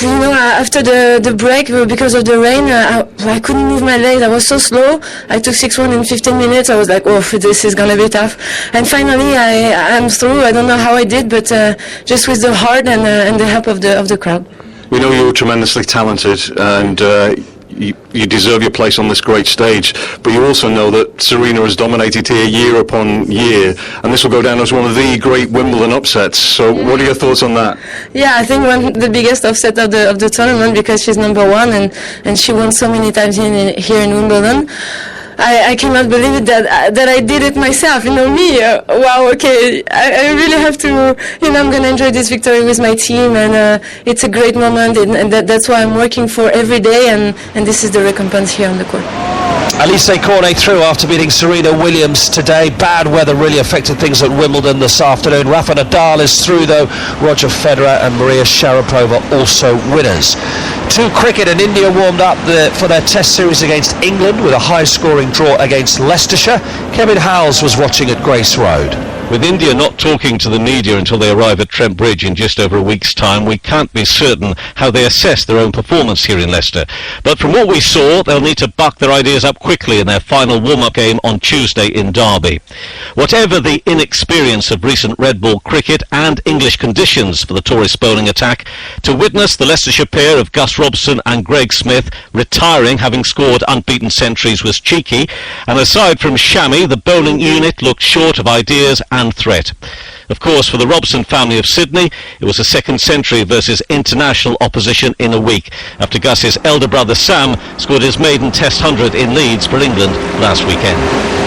you know, after the break, because of the rain, I couldn't move my legs. I was so slow. I took 6-1 in 15 minutes. I was like, oh, this is gonna be tough. And finally, I'm through. I don't know how I did, but just with the heart and the help of the crowd. We know you're tremendously talented, and you deserve your place on this great stage, but you also know that Serena has dominated here year upon year, and this will go down as one of the great Wimbledon upsets. So what are your thoughts on that? Yeah, I think the biggest upset of the tournament, because she's number 1 and she won so many times here in Wimbledon. I cannot believe it that I did it myself. Me. Wow. Okay. I really have to. I'm gonna enjoy this victory with my team, and it's a great moment, and that's why I'm working for every day, and this is the recompense here on the court. Alice Cornet through after beating Serena Williams today. Bad weather really affected things at Wimbledon this afternoon. Rafa Nadal is through though. Roger Federer and Maria Sharapova also winners. To cricket, and India warmed up for their test series against England with a high-scoring draw against Leicestershire. Kevin Howells was watching at Grace Road. With India not talking to the media until they arrive at Trent Bridge in just over a week's time, we can't be certain how they assess their own performance here in Leicester. But from what we saw, they'll need to buck their ideas up quickly in their final warm-up game on Tuesday in Derby. Whatever the inexperience of recent red ball cricket and English conditions for the tourist bowling attack, to witness the Leicestershire pair of Gus Robson and Greg Smith retiring having scored unbeaten centuries was cheeky, and aside from Shami, the bowling unit looked short of ideas and threat. Of course, for the Robson family of Sydney, it was a second century versus international opposition in a week, after Gus's elder brother Sam scored his maiden Test 100 in Leeds for England last weekend.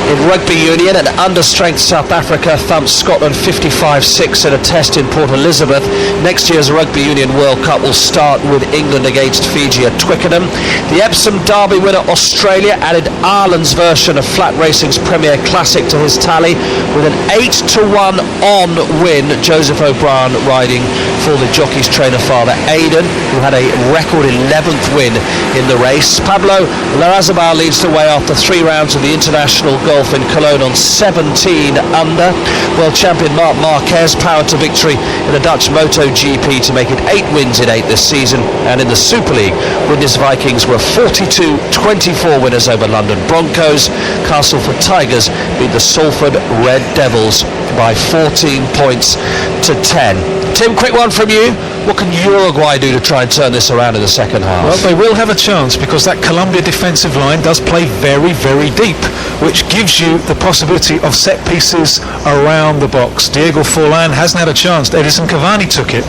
In rugby union, an understrength South Africa thumped Scotland 55-6 in a test in Port Elizabeth. Next year's Rugby Union World Cup will start with England against Fiji at Twickenham. The Epsom Derby winner Australia added Ireland's version of Flat Racing's Premier Classic to his tally with an 8-1 on win. Joseph O'Brien riding for the jockey's trainer father Aidan, who had a record 11th win in the race. Pablo Larrazabal leads the way after 3 rounds of the International Golf in Cologne on 17 under. World champion Marc Marquez powered to victory in the Dutch MotoGP to make it 8 wins in 8 this season. And in the Super League, Widnes Vikings were 42-24 winners over London Broncos. Castleford Tigers beat the Salford Red Devils by 14 points to 10. Tim, quick one from you. What can Uruguay do to try and turn this around in the second half? Well, they will have a chance because that Colombia defensive line does play very, very deep, which gives you the possibility of set pieces around the box. Diego Forlan hasn't had a chance. Edison Cavani took it.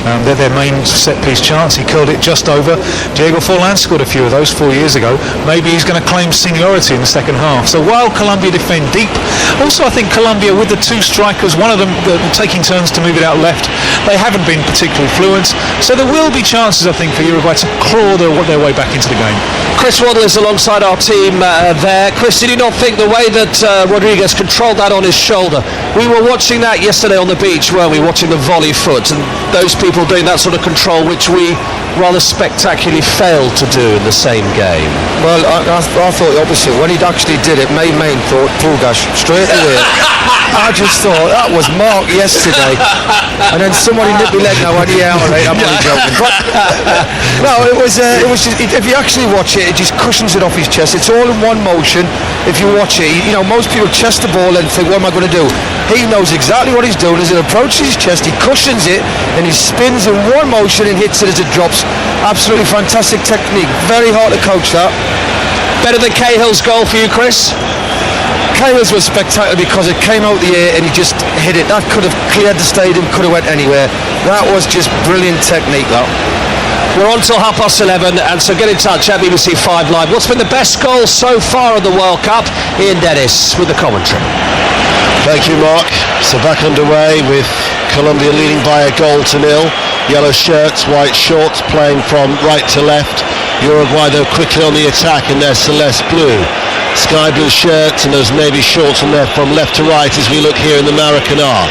They're their main set piece chance. He curled it just over. Diego Forlan scored a few of those 4 years ago. Maybe he's going to claim seniority in the second half. So while Colombia defend deep, also I think Colombia with the 2 strikers, one of them taking turns to move it out left, they haven't been particularly fluent. So there will be chances, I think, for Uruguay to claw their way back into the game. Chris Waddle is alongside our team there. Chris, did you not think the way that Rodriguez controlled that on his shoulder? We were watching that yesterday on the beach, weren't we? Watching the volley foot and those people doing that sort of control, which we rather spectacularly failed to do in the same game. Well, I thought the opposite. When he actually did it, Main thought, pull gosh, straight away. I just thought, that was Mark yesterday. And then somebody nipped me leg now, went, yeah, all right, I'm only joking. But, no, it was just, if you actually watch it, it just cushions it off his chest. It's all in one motion. If you watch it, most people chest the ball and think, what am I going to do? He knows exactly what he's doing. As it approaches his chest, he cushions it and he spins in one motion and hits it as it drops. Absolutely fantastic technique. Very hard to coach that. Better than Cahill's goal for you, Chris? Cahill's was spectacular because it came out the air and he just hit it. That could have cleared the stadium, could have went anywhere. That was just brilliant technique, that. We're on till 11:30, and so get in touch at BBC 5 Live. What's been the best goal so far in the World Cup? Ian Dennis with the commentary. Thank you, Mark. So back underway with Colombia leading by 1-0. Yellow shirts, white shorts, playing from right to left. Uruguay, though, quickly on the attack in their celeste blue. Sky blue shirts and those navy shorts on there from left to right as we look here in the Maracanã.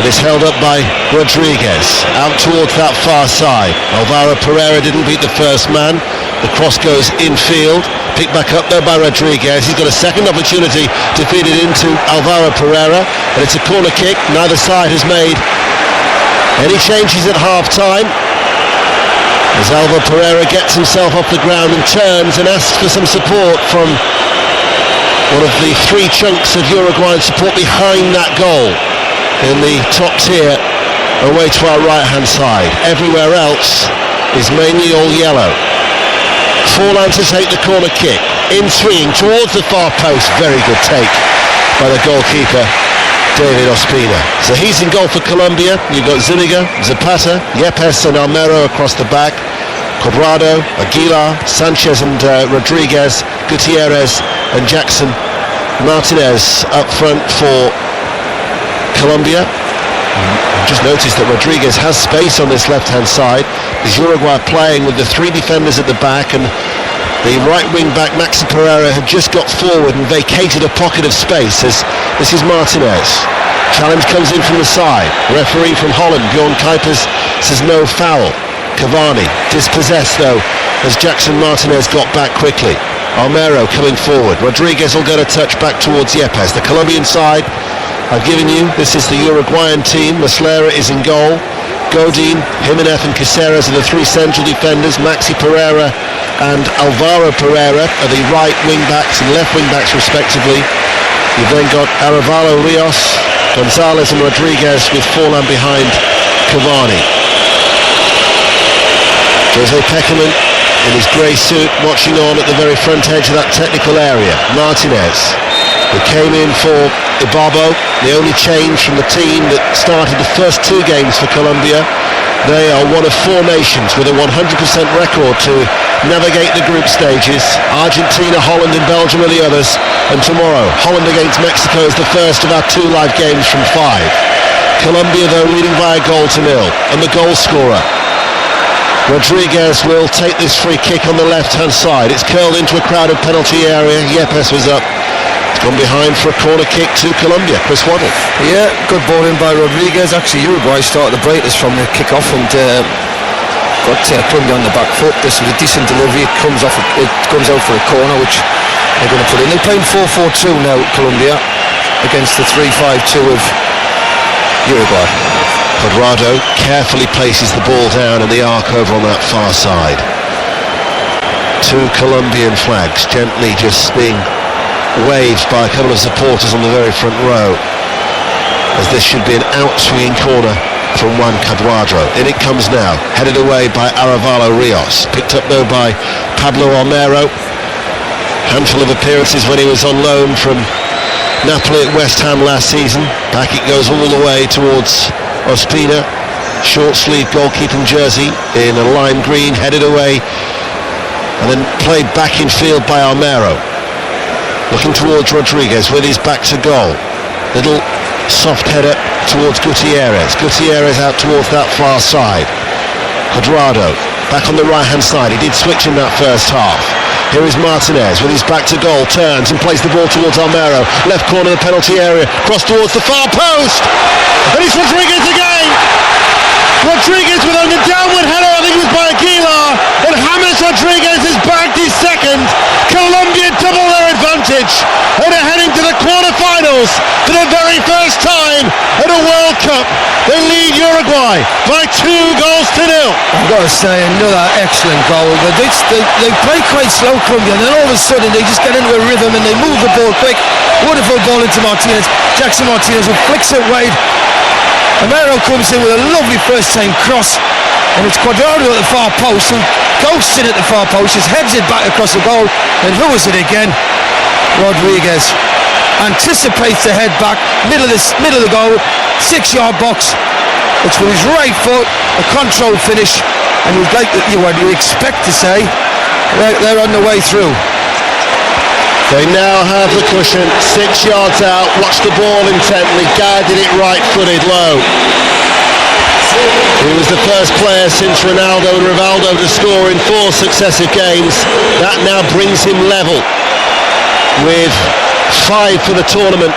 It is held up by Rodriguez, out towards that far side. Alvaro Pereira didn't beat the first man. The cross goes infield, picked back up there by Rodriguez. He's got a second opportunity to feed it into Alvaro Pereira, and it's a corner kick. Neither side has made any changes at half-time. As Alvaro Pereira gets himself off the ground and turns and asks for some support from one of the 3 chunks of Uruguayan support behind that goal. In the top tier, away to our right-hand side. Everywhere else is mainly all yellow. Forlan to take the corner kick. In swinging towards the far post. Very good take by the goalkeeper, David Ospina. So he's in goal for Colombia. You've got Zuniga, Zapata, Yepes and Almero across the back. Cobrado, Aguilar, Sanchez and Rodriguez, Gutierrez and Jackson Martinez up front for Colombia. Just noticed that Rodriguez has space on this left-hand side. Is Uruguay playing with the three defenders at the back, and the right wing back Maxi Pereira had just got forward and vacated a pocket of space as this is Martinez. Challenge comes in from the side. Referee from Holland, Bjorn Kuipers, says no foul. Cavani dispossessed though as Jackson Martinez got back quickly. Almero coming forward. Rodriguez will get a touch back towards Yepes. The Colombian side I've given you, this is the Uruguayan team. Muslera is in goal. Godin, Jimenez and Caceres are the three central defenders. Maxi Pereira and Alvaro Pereira are the right wing backs and left wing backs respectively. You've then got Arevalo Rios, Gonzalez and Rodriguez with Forlan behind Cavani. Jose Peckerman in his grey suit watching on at the very front edge of that technical area. Martinez, who came in for Ibarbo, the only change from the team that started the first two games for Colombia. They are one of four nations with a 100% record to navigate the group stages. Argentina, Holland and Belgium are the others. And tomorrow, Holland against Mexico is the first of our two live games from 5. Colombia, though, leading by a 1-0. And the goal scorer, Rodriguez, will take this free kick on the left-hand side. It's curled into a crowded penalty area. Yepes was up. Gone behind for a corner kick to Colombia. Chris Waddle. Yeah, good ball in by Rodriguez. Actually, Uruguay started the break this from the kick-off and got Colombia on the back foot. This was a decent delivery. It comes out for a corner, which they're going to put in. They're playing 4-4-2 now, Colombia, against the 3-5-2 of Uruguay. Cuadrado carefully places the ball down in the arc over on that far side. Two Colombian flags gently just being waved by a couple of supporters on the very front row, as this should be an out-swinging corner from Juan Cuadrado. In it comes now, headed away by Arevalo Rios, picked up though by Pablo Almero. Handful of appearances when he was on loan from Napoli at West Ham last season. Back it goes all the way towards Ospina, short sleeve goalkeeping jersey in a lime green, headed away and then played back in field by Almero. Looking towards Rodriguez with his back to goal. Little soft header towards Gutierrez. Gutierrez out towards that far side. Cuadrado back on the right hand side. He did switch in that first half. Here is Martinez with his back to goal. Turns and plays the ball towards Almero. Left corner of the penalty area. Cross towards the far post. And it's Rodriguez again. Rodriguez with a downward header. I think it was by Aguilar. And James Rodriguez has bagged his second. Colombia double their advantage and are heading to the quarterfinals for the very first time at a World Cup. They lead Uruguay by 2-0. I've got to say, another excellent goal. They play quite slow, Colombia, and then all of a sudden they just get into a rhythm and they move the ball quick. Wonderful ball into Martinez. Jackson Martinez who flicks it wide. Almero comes in with a lovely first-time cross, and it's Cuadrado at the far post who ghosts in at the far post, just heads it back across the goal, and who is it again? Rodriguez anticipates the head back, middle of the goal, 6-yard box. It's with his right foot, a controlled finish, and you'd expect to say they're on the way through. They now have the cushion, 6 yards out, watch the ball intently, guided it right-footed low. He was the first player since Ronaldo and Rivaldo to score in 4 successive games. That now brings him level with 5 for the tournament.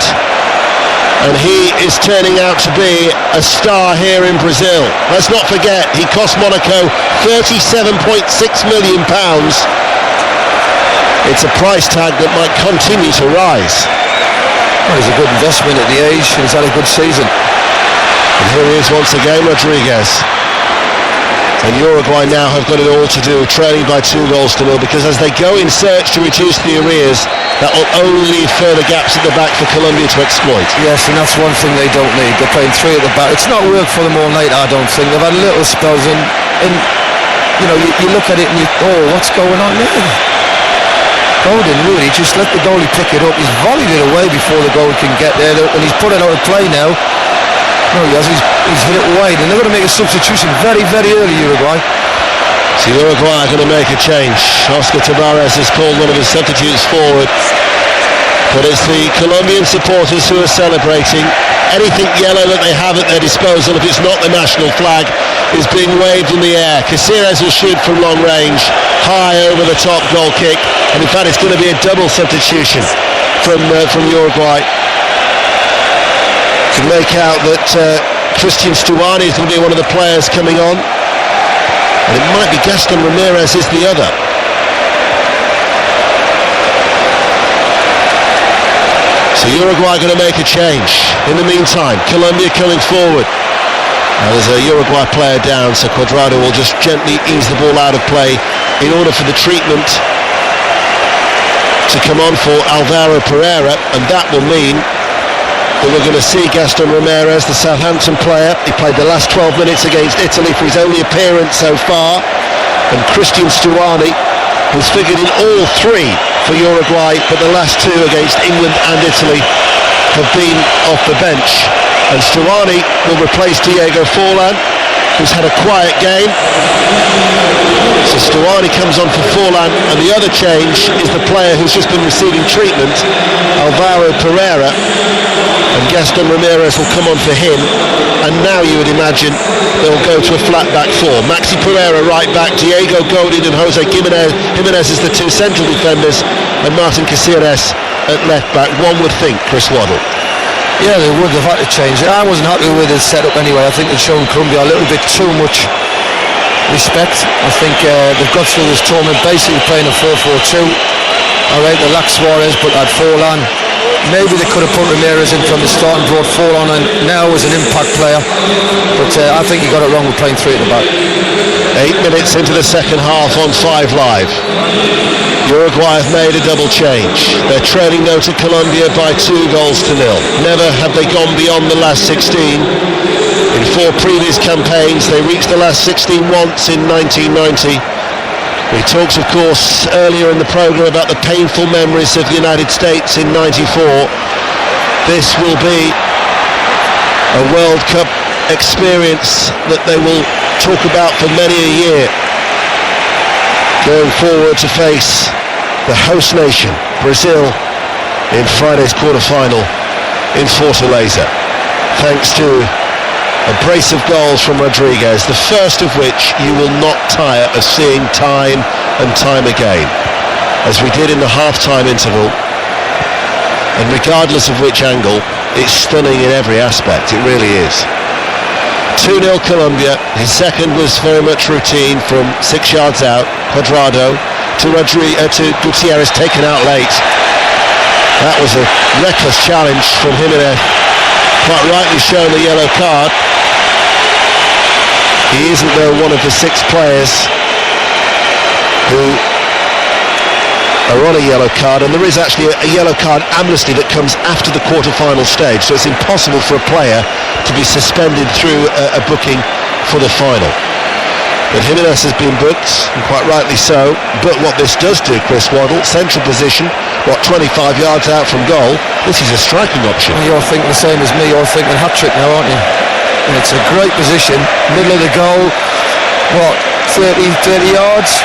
And he is turning out to be a star here in Brazil. Let's not forget, he cost Monaco £37.6 million. It's a price tag that might continue to rise. Well, he's a good investment at the age, and he's had a good season. And here he is once again, Rodriguez. And Uruguay now have got it all to do, trailing by 2-0, because as they go in search to reduce the arrears, that will only leave further gaps at the back for Colombia to exploit. Yes, and that's one thing they don't need. They're playing 3 at the back. It's not worked for them all night, I don't think. They've had little spells, and you know, you look at it and what's going on there? Godin really just let the goalie pick it up. He's volleyed it away before the goal can get there, and he's put it out of play now. No, he has. He's hit it wide, and they're going to make a substitution very, very early, Uruguay. So Uruguay are going to make a change. Oscar Tavares has called one of his substitutes forward. But it's the Colombian supporters who are celebrating. Anything yellow that they have at their disposal, if it's not the national flag, is being waved in the air. Caceres will shoot from long range, high over the top goal kick, and in fact it's going to be a double substitution from Uruguay. You can make out that Christian Stuani is going to be one of the players coming on, and it might be Gaston Ramirez is the other. So Uruguay going to make a change. In the meantime, Colombia coming forward. Now there's a Uruguay player down, so Cuadrado will just gently ease the ball out of play in order for the treatment to come on for Alvaro Pereira, and that will mean that we're going to see Gaston Ramirez, the Southampton player. He played the last 12 minutes against Italy for his only appearance so far, and Christian Stuani, who's figured in all three for Uruguay, but the last two against England and Italy have been off the bench. And Stuani will replace Diego Forlan, who's had a quiet game. So Stuani comes on for Forlan, and the other change is the player who's just been receiving treatment, Alvaro Pereira, and Gaston Ramirez will come on for him. And now you would imagine they'll go to a flat back four. Maxi Pereira right back, Diego Godin and Jose Jimenez as the two central defenders, and Martin Caceres at left back. One would think, Chris Waddle. Yeah, they would have had to change it. I wasn't happy with the setup anyway. I think they've shown Colombia a little bit too much respect. I think they've got through this tournament basically playing a 4-4-2. Alright, they lack Suarez, but had Forlan. Maybe they could have put Ramirez in from the start and brought Forlan in now as an impact player. But I think he got it wrong with playing three at the back. 8 minutes into the second half on 5 Live. Uruguay have made a double change. They're trailing now to Colombia by 2-0. Never have they gone beyond the last 16. In 4 previous campaigns, they reached the last 16 once in 1990. We talked, of course, earlier in the programme about the painful memories of the United States in '94. This will be a World Cup experience that they will talk about for many a year, going forward to face the host nation, Brazil, in Friday's quarter-final in Fortaleza. Thanks to a brace of goals from Rodriguez, the first of which you will not tire of seeing time and time again, as we did in the half-time interval, and regardless of which angle, it's stunning in every aspect. It really is. 2-0 Colombia. His second was very much routine from 6 yards out. Cuadrado to Gutierrez, taken out late. That was a reckless challenge from Jimenez, quite rightly shown the yellow card. He isn't though one of the 6 players who are on a yellow card, and there is actually a yellow card amnesty that comes after the quarter-final stage, so it's impossible for a player to be suspended through a booking for the final. But Jimenez has been booked, and quite rightly so. But what this does do, Chris Waddle, central position, 25 yards out from goal, this is a striking option. You're thinking the same as me, you're thinking hat-trick now, aren't you? And it's a great position, middle of the goal, 30 yards.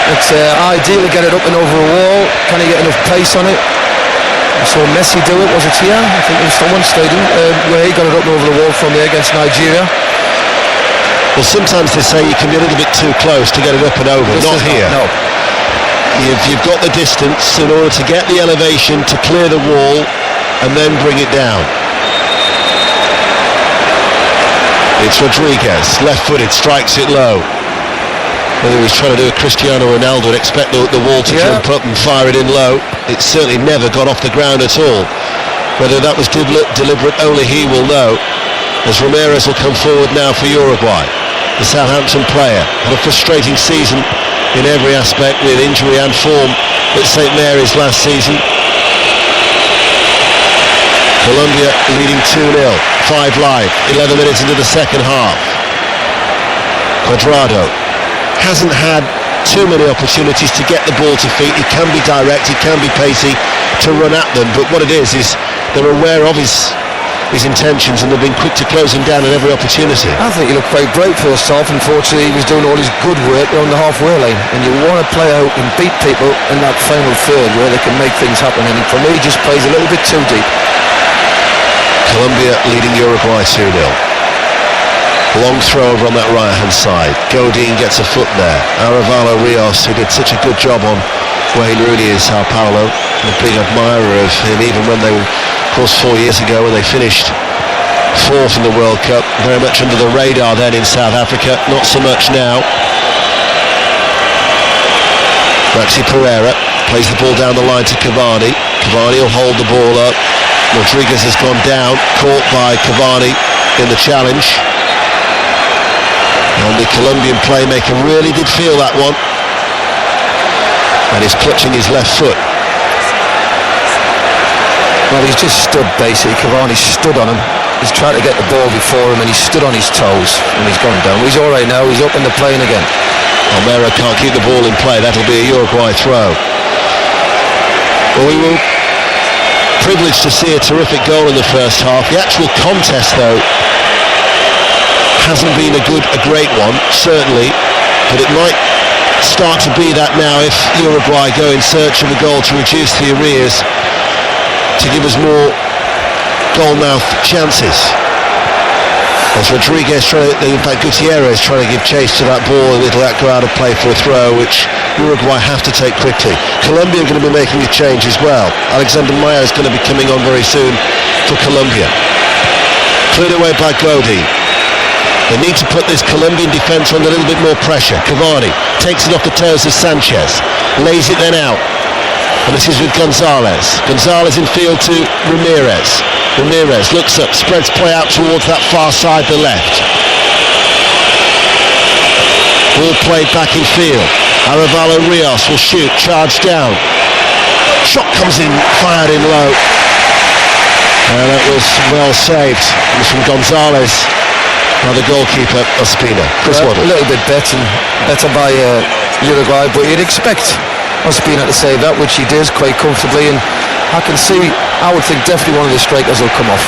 It's ideal to get it up and over a wall. Can he get enough pace on it? I saw Messi do it, was it here? I think it was from one stadium where he got it up and over the wall from there against Nigeria. Well, sometimes they say you can be a little bit too close to get it up and over. Not here. No. You've got the distance in order to get the elevation to clear the wall and then bring it down. It's Rodriguez, left-footed, strikes it low. Whether he was trying to do a Cristiano Ronaldo and expect the wall to jump up and fire it in low, it certainly never got off the ground at all. Whether that was deliberate, only he will know, as Ramirez will come forward now for Uruguay. The Southampton player had a frustrating season in every aspect, with injury and form at St Mary's last season. Colombia leading 2-0, 5 Live, 11 minutes into the second half. Cuadrado hasn't had too many opportunities to get the ball to feet. He can be direct, he can be pacey to run at them, but what it is they're aware of his his intentions, and they've been quick to close him down at every opportunity. I think he looked quite bright first half. Unfortunately, he was doing all his good work on the halfway line, and you want to play out and beat people in that final third where they can make things happen, and for me he just plays a little bit too deep. Colombia leading Uruguay 2-0. Long throw over on that right hand side. Godin gets a foot there. Arevalo Rios, who did such a good job on Wayne Rooney, is Sao Paulo, a big admirer of him, even when they were, of course, 4 years ago when they finished fourth in the World Cup, very much under the radar then in South Africa, not so much now. Maxi Pereira plays the ball down the line to Cavani. Cavani will hold the ball up. Rodriguez has gone down, caught by Cavani in the challenge. And the Colombian playmaker really did feel that one. And he's clutching his left foot. Well, he's just stood basically. Cavani stood on him. He's tried to get the ball before him and he stood on his toes and he's gone down. He's all right now. He's up in the plane again. Almera can't keep the ball in play. That'll be a Uruguay throw. Well, we were privileged to see a terrific goal in the first half. The actual contest, though, hasn't been a great one, certainly, but it might start to be that now if Uruguay go in search of a goal to reduce the arrears, to give us more goal-mouth chances. As Rodriguez in fact Gutierrez trying to give chase to that ball, and it'll go out of play for a throw, which Uruguay have to take quickly. Colombia are going to be making a change as well. Alexander Maya is going to be coming on very soon for Colombia. Cleared away by Godin. They need to put this Colombian defence under a little bit more pressure. Cavani takes it off the toes of Sanchez, lays it then out, and this is with Gonzalez. Gonzalez in field to Ramirez. Ramirez looks up, spreads play out towards that far side, the left. Ball played back in field. Arevalo Rios will shoot, charge down. Shot comes in, fired in low. And that was well saved. It was from Gonzalez by the goalkeeper, Ospina. Chris Waddle. A little bit better by Uruguay, but you'd expect Ospina to save that, which he does quite comfortably, and I would think definitely one of the strikers will come off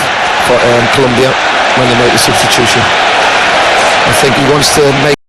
for Colombia when they make the substitution. I think he wants to make